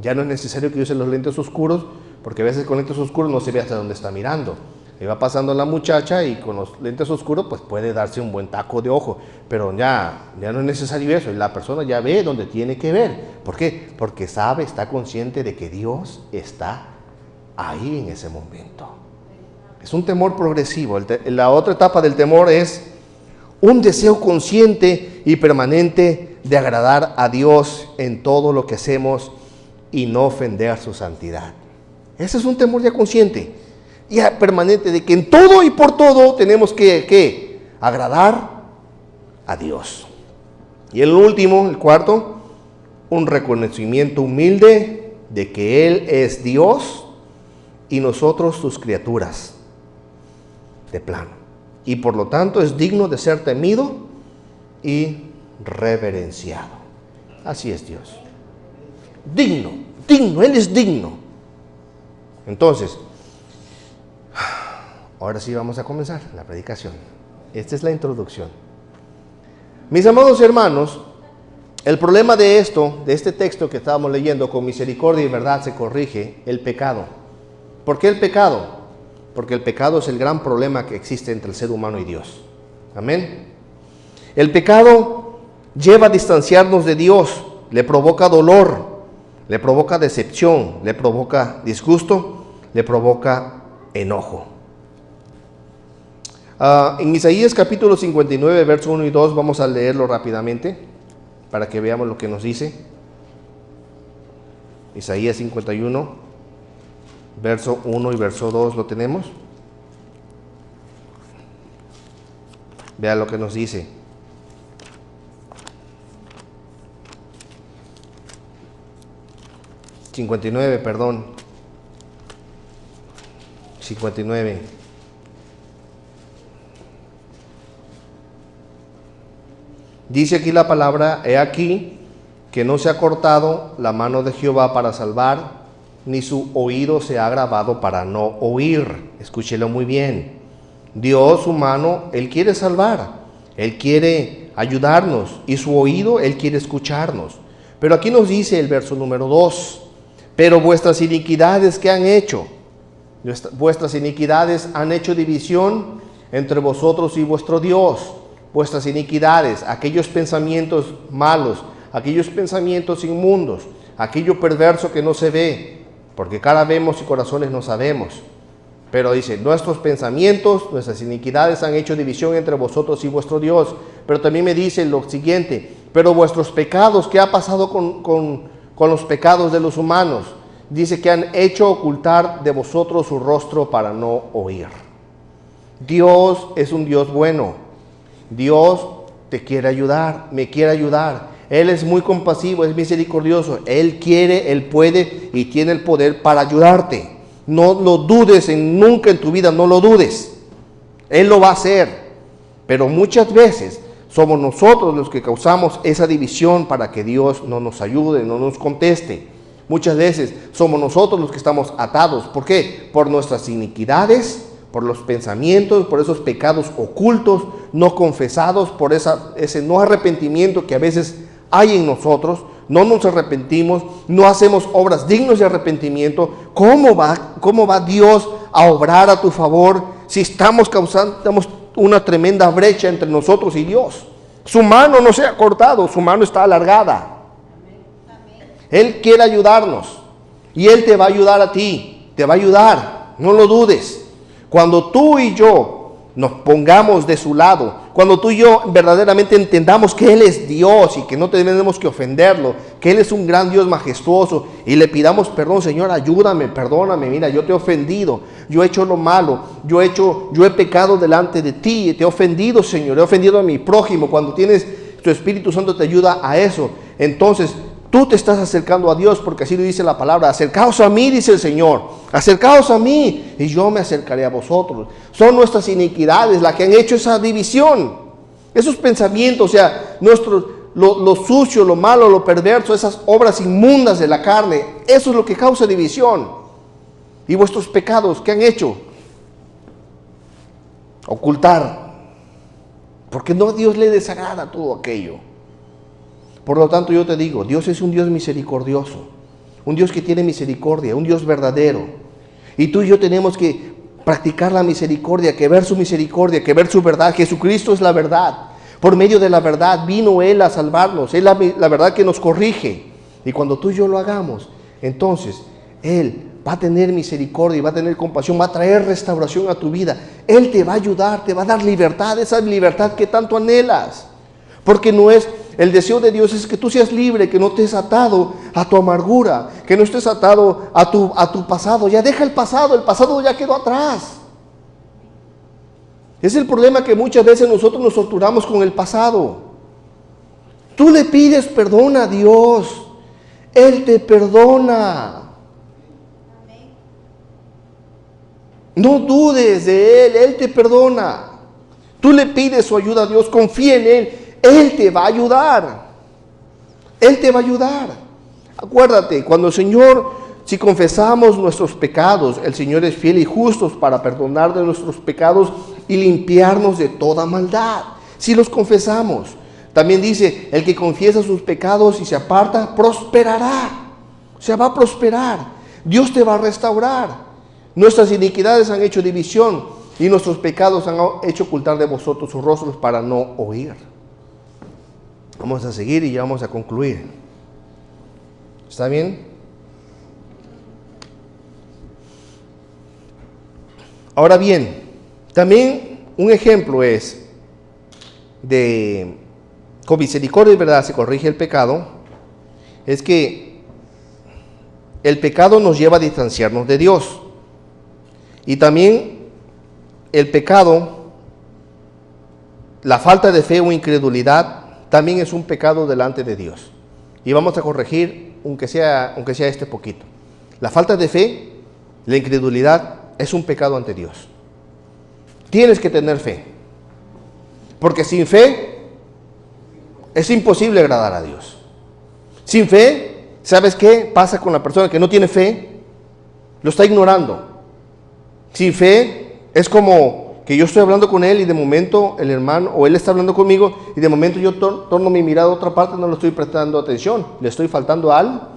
Ya no es necesario que use los lentes oscuros, porque a veces con lentes oscuros no se ve hasta dónde está mirando. Le va pasando la muchacha y con los lentes oscuros pues puede darse un buen taco de ojo, pero ya no es necesario eso, y la persona ya ve donde tiene que ver. ¿Por qué? Porque sabe, está consciente de que Dios está ahí en ese momento. Es un temor progresivo. La otra etapa del temor es un deseo consciente y permanente de agradar a Dios en todo lo que hacemos y no ofender su santidad. Ese es un temor ya consciente, ya permanente, de que en todo y por todo tenemos que agradar a Dios. Y el último, el cuarto, un reconocimiento humilde de que Él es Dios y nosotros sus criaturas, de plano. Y por lo tanto es digno de ser temido y reverenciado. Así es Dios. Digno, Él es digno. Entonces, ahora sí vamos a comenzar la predicación. Esta es la introducción. Mis amados hermanos, el problema de este texto que estábamos leyendo, con misericordia y verdad se corrige el pecado. ¿Por qué el pecado? Porque el pecado es el gran problema que existe entre el ser humano y Dios. Amén. El pecado lleva a distanciarnos de Dios, le provoca dolor, le provoca decepción, le provoca disgusto, le provoca enojo. En Isaías capítulo 59, verso 1 y 2, vamos a leerlo rápidamente para que veamos lo que nos dice. Isaías 51. Verso 1 y verso 2 lo tenemos. Vea lo que nos dice. 59. Dice aquí la palabra: he aquí que no se ha cortado la mano de Jehová para salvar, ni su oído se ha agravado para no oír. Escúchelo muy bien. Dios, su mano, Él quiere salvar, Él quiere ayudarnos, y su oído, Él quiere escucharnos. Pero aquí nos dice el verso número 2: pero vuestras iniquidades, ¿qué han hecho? Vuestras iniquidades han hecho división entre vosotros y vuestro Dios. Vuestras iniquidades, aquellos pensamientos malos, aquellos pensamientos inmundos, aquello perverso que no se ve, porque cara vemos y corazones no sabemos. Pero dice, nuestros pensamientos, nuestras iniquidades han hecho división entre vosotros y vuestro Dios. Pero también me dice lo siguiente: pero vuestros pecados, ¿qué ha pasado con los pecados de los humanos? Dice que han hecho ocultar de vosotros su rostro para no oír. Dios es un Dios bueno. Dios te quiere ayudar, me quiere ayudar. Él es muy compasivo, es misericordioso. Él quiere, Él puede y tiene el poder para ayudarte. No lo dudes nunca en tu vida, no lo dudes. Él lo va a hacer. Pero muchas veces somos nosotros los que causamos esa división para que Dios no nos ayude, no nos conteste. Muchas veces somos nosotros los que estamos atados. ¿Por qué? Por nuestras iniquidades, por los pensamientos, por esos pecados ocultos, no confesados, por ese no arrepentimiento que a veces hay en nosotros. No nos arrepentimos, no hacemos obras dignas de arrepentimiento. ¿Cómo va Dios a obrar a tu favor si estamos una tremenda brecha entre nosotros y Dios? Su mano no se ha cortado, su mano está alargada. Él quiere ayudarnos y Él te va a ayudar a ti, te va a ayudar, no lo dudes. Cuando tú y yo nos pongamos de su lado, cuando tú y yo verdaderamente entendamos que Él es Dios y que no tenemos que ofenderlo, que Él es un gran Dios majestuoso, y le pidamos perdón: Señor, ayúdame, perdóname, mira, yo te he ofendido, yo he hecho lo malo, yo he pecado delante de ti, te he ofendido, Señor, he ofendido a mi prójimo. Cuando tienes tu Espíritu Santo te ayuda a eso, entonces tú te estás acercando a Dios, porque así lo dice la palabra: acercaos a mí, dice el Señor, acercaos a mí y yo me acercaré a vosotros. Son nuestras iniquidades las que han hecho esa división, esos pensamientos, o sea, lo sucio, lo malo, lo perverso, esas obras inmundas de la carne. Eso es lo que causa división. Y vuestros pecados, ¿qué han hecho? Ocultar, porque no a Dios le desagrada todo aquello. Por lo tanto, yo te digo, Dios es un Dios misericordioso, un Dios que tiene misericordia, un Dios verdadero. Y tú y yo tenemos que practicar la misericordia, que ver su misericordia, que ver su verdad. Jesucristo es la verdad. Por medio de la verdad vino Él a salvarnos. Es la verdad que nos corrige. Y cuando tú y yo lo hagamos, entonces Él va a tener misericordia y va a tener compasión, va a traer restauración a tu vida. Él te va a ayudar, te va a dar libertad, esa libertad que tanto anhelas. Porque no es... El deseo de Dios es que tú seas libre, que no estés atado a tu amargura, que no estés atado a tu pasado. Ya deja el pasado ya quedó atrás. Es el problema, que muchas veces nosotros nos torturamos con el pasado. Tú le pides perdón a Dios, Él te perdona. No dudes de Él te perdona. Tú le pides su ayuda a Dios, confía en Él te va a ayudar. Él te va a ayudar. Acuérdate, cuando el Señor, si confesamos nuestros pecados, el Señor es fiel y justo para perdonar de nuestros pecados y limpiarnos de toda maldad. Si los confesamos. También dice, el que confiesa sus pecados y se aparta, prosperará. O sea, va a prosperar. Dios te va a restaurar. Nuestras iniquidades han hecho división y nuestros pecados han hecho ocultar de vosotros sus rostros para no oír. Vamos a seguir y ya vamos a concluir. ¿Está bien? Ahora bien, también un ejemplo es de con misericordia y verdad se corrige el pecado. Es que el pecado nos lleva a distanciarnos de Dios. Y también el pecado, la falta de fe o incredulidad, también es un pecado delante de Dios. Y vamos a corregir, aunque sea este poquito. La falta de fe, la incredulidad, es un pecado ante Dios. Tienes que tener fe. Porque sin fe es imposible agradar a Dios. Sin fe, ¿sabes qué pasa con la persona que no tiene fe? Lo está ignorando. Sin fe es como que yo estoy hablando con él y de momento el hermano o él está hablando conmigo y de momento yo torno mi mirada a otra parte, no le estoy prestando atención, le estoy faltando al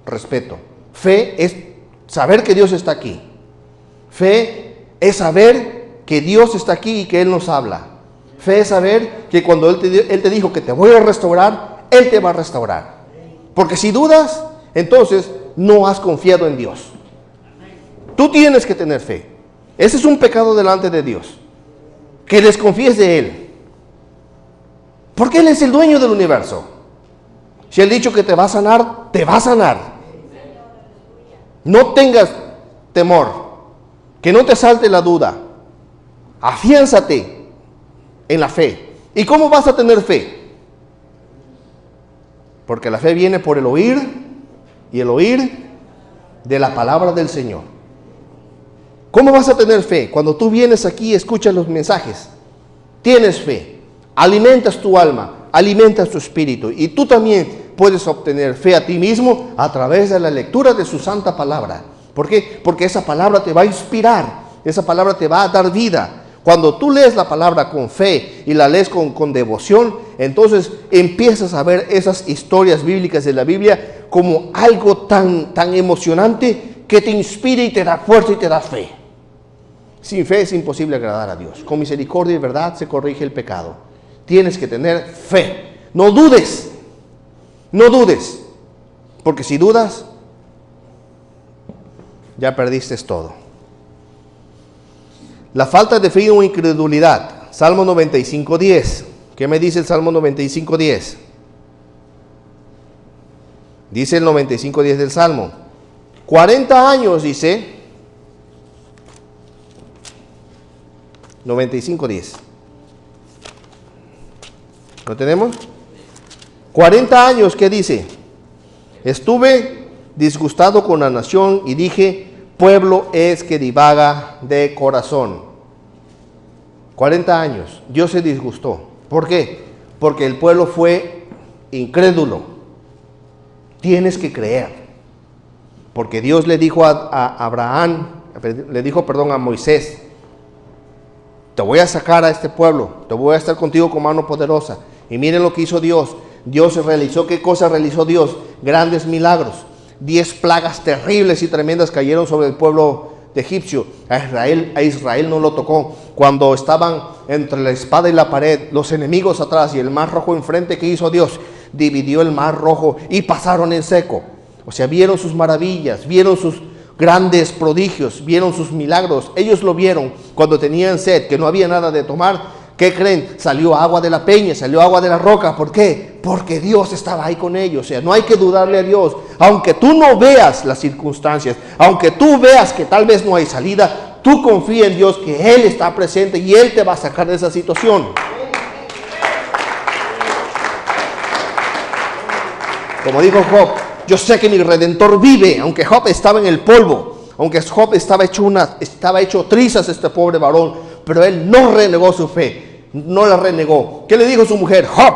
respeto. Fe es saber que Dios está aquí. Fe es saber que Dios está aquí y que Él nos habla. Fe es saber que cuando Él te dijo que te voy a restaurar, Él te va a restaurar. Porque si dudas, entonces no has confiado en Dios. Tú tienes que tener fe. Ese es un pecado delante de Dios. Que desconfíes de Él. Porque Él es el dueño del universo. Si Él ha dicho que te va a sanar, te va a sanar. No tengas temor. Que no te salte la duda. Afiánzate en la fe. ¿Y cómo vas a tener fe? Porque la fe viene por el oír y el oír de la palabra del Señor. ¿Cómo vas a tener fe? Cuando tú vienes aquí y escuchas los mensajes, tienes fe, alimentas tu alma, alimentas tu espíritu y tú también puedes obtener fe a ti mismo a través de la lectura de su santa palabra. ¿Por qué? Porque esa palabra te va a inspirar, esa palabra te va a dar vida. Cuando tú lees la palabra con fe y la lees con devoción, entonces empiezas a ver esas historias bíblicas de la Biblia como algo tan emocionante que te inspira y te da fuerza y te da fe. Sin fe es imposible agradar a Dios. Con misericordia y verdad se corrige el pecado. Tienes que tener fe. No dudes. No dudes. Porque si dudas, ya perdiste todo. La falta de fe o incredulidad. Salmo 95:10. ¿Qué me dice el Salmo 95:10? Dice el 95:10 del Salmo. 40 años, dice. 95:10. ¿Lo tenemos? 40 años, ¿qué dice? Estuve disgustado con la nación y dije, pueblo es que divaga de corazón. 40 años, Dios se disgustó. ¿Por qué? Porque el pueblo fue incrédulo. Tienes que creer. Porque Dios le dijo a Moisés, te voy a sacar a este pueblo, te voy a estar contigo con mano poderosa. Y miren lo que hizo Dios. Dios realizó, ¿qué cosa realizó Dios? Grandes milagros. 10 plagas terribles y tremendas cayeron sobre el pueblo de egipcio. A Israel no lo tocó. Cuando estaban entre la espada y la pared, los enemigos atrás y el mar rojo enfrente, ¿qué hizo Dios? Dividió el mar rojo y pasaron en seco. O sea, vieron sus maravillas, vieron sus grandes prodigios, vieron sus milagros. Ellos lo vieron cuando tenían sed, que no había nada de tomar. ¿Qué creen? Salió agua de la peña, salió agua de la roca. ¿Por qué? Porque Dios estaba ahí con ellos. O sea, no hay que dudarle a Dios. Aunque tú no veas las circunstancias, aunque tú veas que tal vez no hay salida, tú confía en Dios que Él está presente y Él te va a sacar de esa situación. Como dijo Job, yo sé que mi Redentor vive, aunque Job estaba en el polvo, aunque Job estaba hecho trizas este pobre varón, pero él no renegó su fe, no la renegó. ¿Qué le dijo su mujer? Job,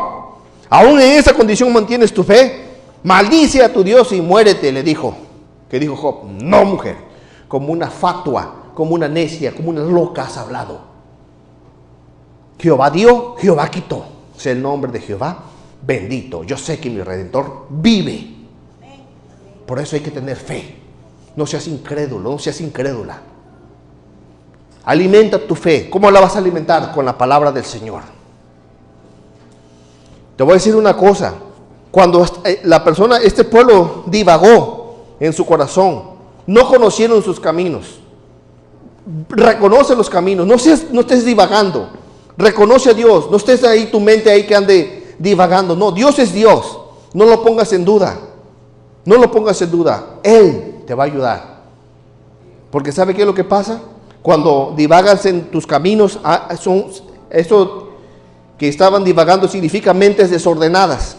¿aún en esa condición mantienes tu fe? Maldice a tu Dios y muérete, le dijo. ¿Qué dijo Job? No, mujer, como una fatua, como una necia, como una loca has hablado. Jehová dio, Jehová quitó. Sea el nombre de Jehová bendito. Yo sé que mi Redentor vive. Por eso hay que tener fe. No seas incrédulo, no seas incrédula. Alimenta tu fe. ¿Cómo la vas a alimentar? Con la palabra del Señor. Te voy a decir una cosa. Cuando este pueblo divagó en su corazón, no conocieron sus caminos. Reconoce los caminos. No estés divagando. Reconoce a Dios. No estés ahí tu mente ahí que ande divagando. No, Dios es Dios. No lo pongas en duda. No lo pongas en duda. Él te va a ayudar. Porque ¿sabe qué es lo que pasa? Cuando divagas en tus caminos, esto que estaban divagando significa mentes desordenadas.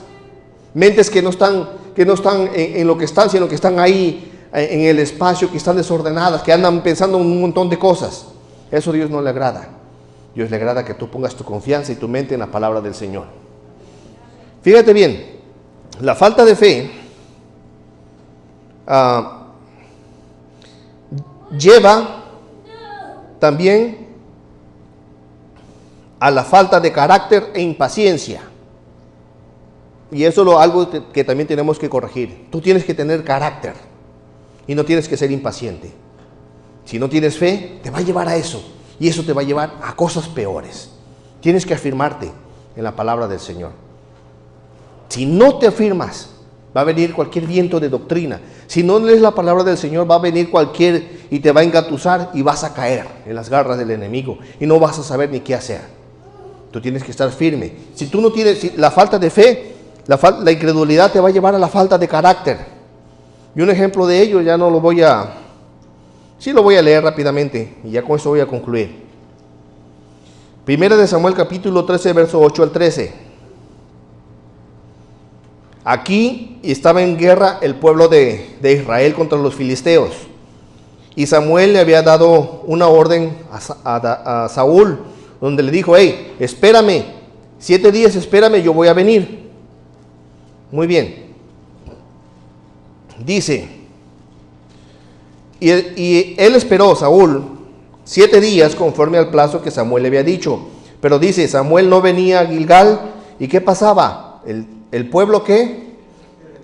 Mentes que no están en lo que están, sino que están ahí en el espacio, que están desordenadas, que andan pensando en un montón de cosas. Eso a Dios no le agrada. A Dios le agrada que tú pongas tu confianza y tu mente en la palabra del Señor. Fíjate bien, la falta de fe lleva también a la falta de carácter e impaciencia. Y eso es algo que también tenemos que corregir. Tú tienes que tener carácter y no tienes que ser impaciente. Si no tienes fe, te va a llevar a eso. Y eso te va a llevar a cosas peores. Tienes que afirmarte en la palabra del Señor. Si no te afirmas, va a venir cualquier viento de doctrina. Si no lees la palabra del Señor, va a venir cualquier y te va a engatusar y vas a caer en las garras del enemigo y no vas a saber ni qué hacer. Tú tienes que estar firme. Si tú no tienes la falta de fe, la incredulidad te va a llevar a la falta de carácter. Y un ejemplo de ello, ya no lo voy a... Sí lo voy a leer rápidamente y ya con eso voy a concluir. Primera de Samuel capítulo 13, verso 8 al 13. Aquí estaba en guerra el pueblo de Israel contra los filisteos. Y Samuel le había dado una orden a Saúl, donde le dijo: hey, espérame, 7 días espérame, yo voy a venir. Muy bien. Dice, y él esperó, Saúl, 7 días conforme al plazo que Samuel le había dicho. Pero dice, Samuel no venía a Gilgal. ¿Y qué pasaba? El pueblo, ¿qué?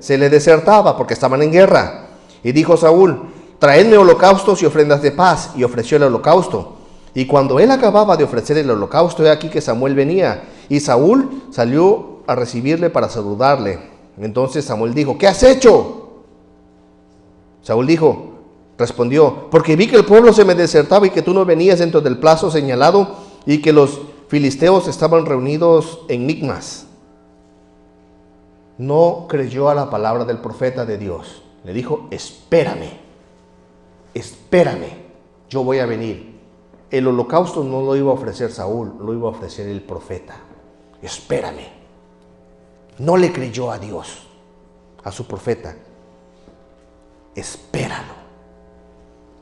Se le desertaba porque estaban en guerra. Y dijo Saúl: traedme holocaustos y ofrendas de paz. Y ofreció el holocausto. Y cuando él acababa de ofrecer el holocausto, he aquí que Samuel venía. Y Saúl salió a recibirle para saludarle. Entonces Samuel dijo: ¿qué has hecho? Saúl respondió: porque vi que el pueblo se me desertaba y que tú no venías dentro del plazo señalado y que los filisteos estaban reunidos en Micmas. No creyó a la palabra del profeta de Dios. Le dijo: espérame, yo voy a venir. El holocausto no lo iba a ofrecer Saúl, lo iba a ofrecer el profeta. Espérame. No le creyó a Dios, a su profeta. Espéralo.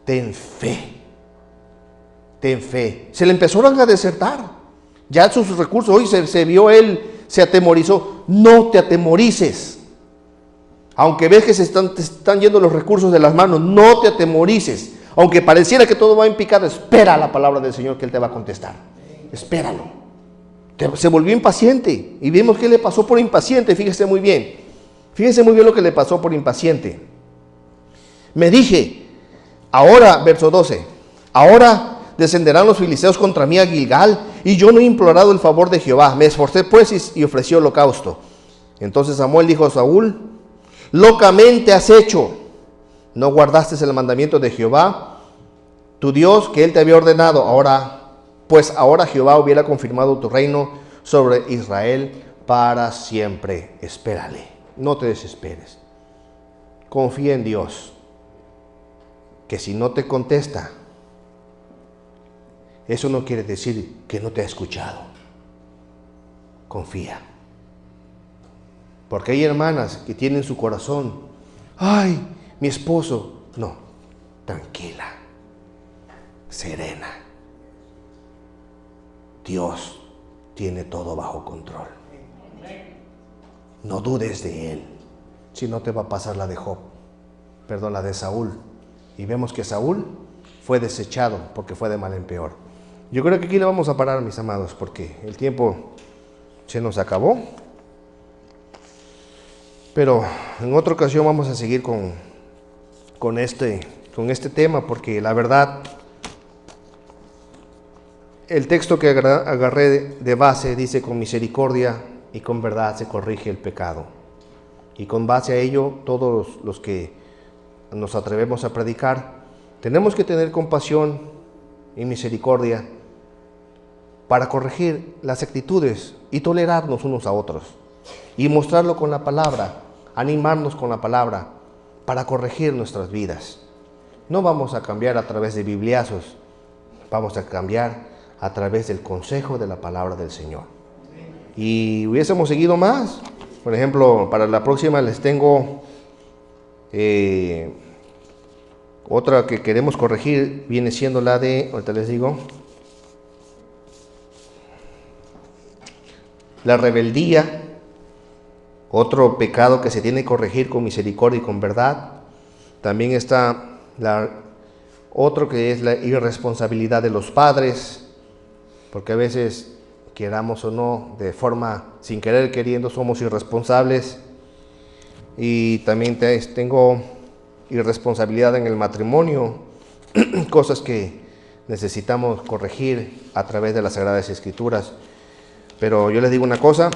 Ten fe. Se le empezaron a desertar. Ya sus recursos, hoy se vio él, se atemorizó. No te atemorices. Aunque ves que te están yendo los recursos de las manos, no te atemorices. Aunque pareciera que todo va en picado, espera la palabra del Señor que Él te va a contestar. Espéralo. Se volvió impaciente. Y vimos qué le pasó por impaciente. Fíjese muy bien lo que le pasó por impaciente. Me dije, ahora, verso 12, ahora descenderán los filisteos contra mí a Gilgal, y yo no he implorado el favor de Jehová. Me esforcé pues y ofrecí holocausto. Entonces Samuel dijo a Saúl: locamente has hecho. No guardaste el mandamiento de Jehová, tu Dios, que Él te había ordenado. Ahora Jehová hubiera confirmado tu reino sobre Israel para siempre. Espérale, no te desesperes. Confía en Dios, que si no te contesta, eso no quiere decir que no te ha escuchado. Confía. Porque hay hermanas que tienen su corazón: ay, mi esposo. No, tranquila, serena. Dios tiene todo bajo control. No dudes de Él. Si no, te va a pasar la de Saúl. Y vemos que Saúl fue desechado porque fue de mal en peor. Yo creo que aquí le vamos a parar, mis amados, porque el tiempo se nos acabó. Pero en otra ocasión vamos a seguir con este tema, porque la verdad, el texto que agarré de base dice: con misericordia y con verdad se corrige el pecado. Y con base a ello, todos los que nos atrevemos a predicar, tenemos que tener compasión y misericordia para corregir las actitudes y tolerarnos unos a otros, y mostrarlo con la palabra, animarnos con la palabra para corregir nuestras vidas. No vamos a cambiar a través de bibliazos, vamos a cambiar a través del consejo de la palabra del Señor. Y hubiésemos seguido más. Por ejemplo, para la próxima les tengo Otra que queremos corregir viene siendo la de, ahorita les digo, la rebeldía. Otro pecado que se tiene que corregir con misericordia y con verdad. También está otro que es la irresponsabilidad de los padres, porque a veces, queramos o no, de forma sin querer queriendo, somos irresponsables. Y también tengo irresponsabilidad en el matrimonio, cosas que necesitamos corregir a través de las Sagradas Escrituras. Pero yo les digo una cosa,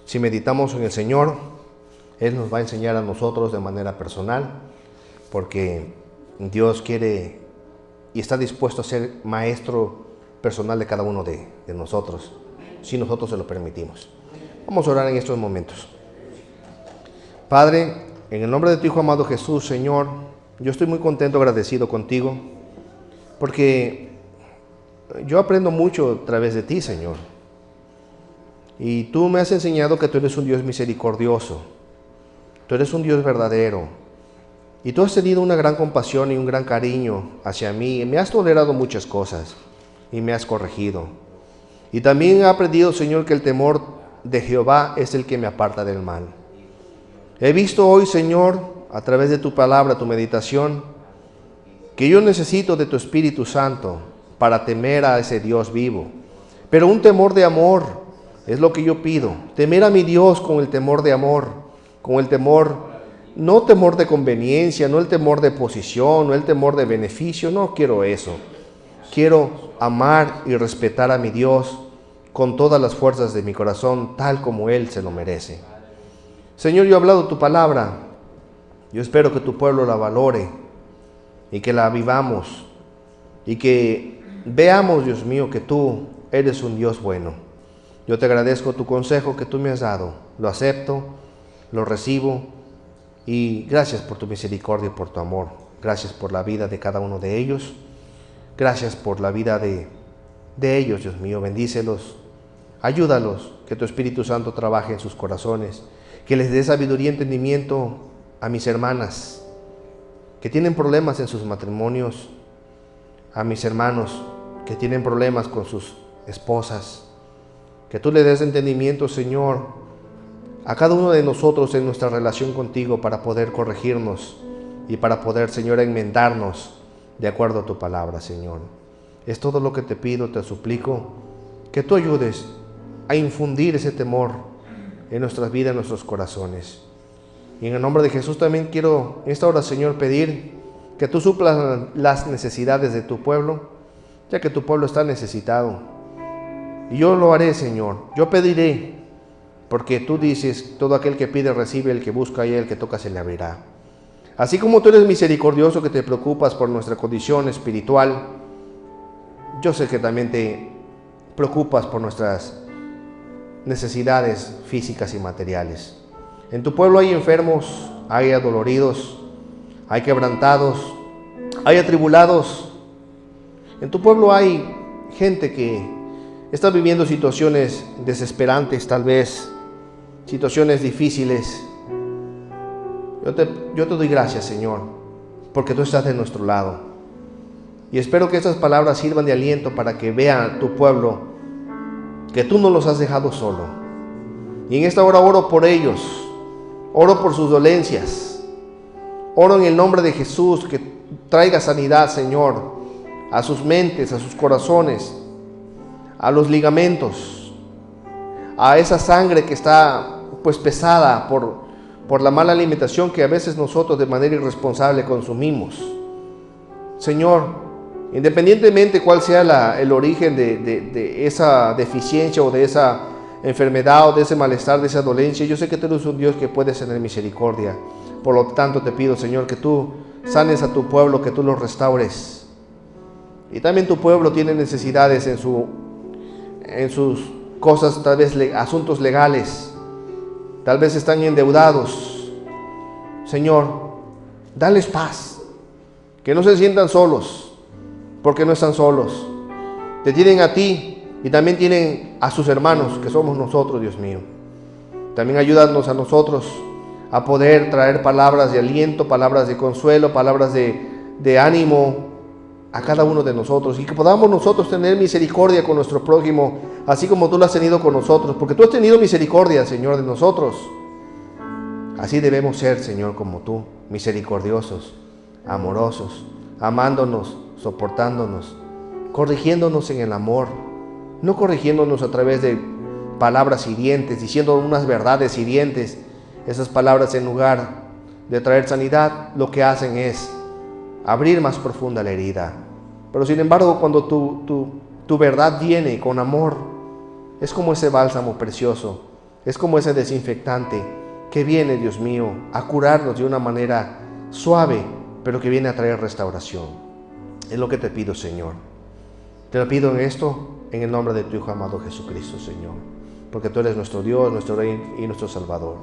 si meditamos en el Señor, Él nos va a enseñar a nosotros de manera personal, porque Dios quiere y está dispuesto a ser maestro personal de cada uno de nosotros, si nosotros se lo permitimos. Vamos a orar en estos momentos. Padre, en el nombre de tu Hijo amado Jesús, Señor, yo estoy muy contento, agradecido contigo, porque yo aprendo mucho a través de ti, Señor. Y tú me has enseñado que tú eres un Dios misericordioso, tú eres un Dios verdadero, y tú has tenido una gran compasión y un gran cariño hacia mí, y me has tolerado muchas cosas, y me has corregido. Y también he aprendido, Señor, que el temor de Jehová es el que me aparta del mal. He visto hoy, Señor, a través de tu palabra, tu meditación, que yo necesito de tu Espíritu Santo para temer a ese Dios vivo. Pero un temor de amor es lo que yo pido. Temer a mi Dios con el temor de amor, con el temor, no temor de conveniencia, no el temor de posición, no el temor de beneficio, no quiero eso. Quiero amar y respetar a mi Dios con todas las fuerzas de mi corazón, tal como Él se lo merece. Señor, yo he hablado tu palabra, yo espero que tu pueblo la valore y que la vivamos y que veamos, Dios mío, que tú eres un Dios bueno. Yo te agradezco tu consejo que tú me has dado, lo acepto, lo recibo y gracias por tu misericordia y por tu amor. Gracias por la vida de cada uno de ellos, gracias por la vida de ellos, Dios mío, bendícelos, ayúdalos, que tu Espíritu Santo trabaje en sus corazones, que les dé sabiduría y entendimiento a mis hermanas que tienen problemas en sus matrimonios, a mis hermanos que tienen problemas con sus esposas, que tú le des entendimiento, Señor, a cada uno de nosotros en nuestra relación contigo para poder corregirnos y para poder, Señor, enmendarnos de acuerdo a tu palabra, Señor. Es todo lo que te pido, te suplico, que tú ayudes a infundir ese temor en nuestras vidas, en nuestros corazones. Y en el nombre de Jesús también quiero en esta hora, Señor, pedir que tú suplas las necesidades de tu pueblo, ya que tu pueblo está necesitado. Y yo lo haré, Señor, yo pediré, porque tú dices, todo aquel que pide recibe, el que busca y el que toca se le abrirá. Así como tú eres misericordioso, que te preocupas por nuestra condición espiritual, yo sé que también te preocupas por nuestras necesidades físicas y materiales. En tu pueblo hay enfermos, hay adoloridos, hay quebrantados, hay atribulados. En tu pueblo hay gente que está viviendo situaciones desesperantes, tal vez, situaciones difíciles. Yo te doy gracias, Señor, porque tú estás de nuestro lado. Y espero que estas palabras sirvan de aliento para que vea tu pueblo que tú no los has dejado solo. Y en esta hora oro por ellos, oro por sus dolencias, oro en el nombre de Jesús que traiga sanidad, Señor, a sus mentes, a sus corazones, a los ligamentos, a esa sangre que está pues pesada por la mala alimentación que a veces nosotros de manera irresponsable consumimos. Señor, independientemente cuál sea el origen de esa deficiencia o de esa enfermedad o de ese malestar, de esa dolencia, yo sé que tú eres un Dios que puede tener misericordia. Por lo tanto te pido, Señor, que tú sanes a tu pueblo, que tú los restaures. Y también tu pueblo tiene necesidades en sus cosas, tal vez asuntos legales, tal vez están endeudados. Señor, dales paz, que no se sientan solos, porque no están solos. Te tienen a ti y también tienen a sus hermanos, que somos nosotros, Dios mío. También ayúdanos a nosotros a poder traer palabras de aliento, palabras de consuelo, palabras de ánimo a cada uno de nosotros, y que podamos nosotros tener misericordia con nuestro prójimo, así como tú lo has tenido con nosotros, porque tú has tenido misericordia, Señor, de nosotros. Así debemos ser, Señor, como tú, misericordiosos, amorosos, amándonos, soportándonos, corrigiéndonos en el amor, no corrigiéndonos a través de palabras hirientes, diciendo unas verdades hirientes. Esas palabras, en lugar de traer sanidad, lo que hacen es abrir más profunda la herida. Pero sin embargo, cuando tu verdad viene con amor, es como ese bálsamo precioso, es como ese desinfectante que viene, Dios mío, a curarnos de una manera suave, pero que viene a traer restauración. Es lo que te pido, Señor. Te lo pido en esto, en el nombre de tu Hijo amado Jesucristo, Señor, porque tú eres nuestro Dios, nuestro Rey y nuestro Salvador.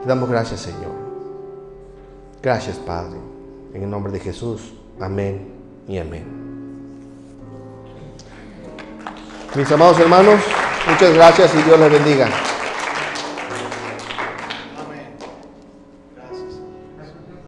Te damos gracias, Señor. Gracias, Padre. En el nombre de Jesús. Amén y amén. Mis amados hermanos, muchas gracias y Dios les bendiga.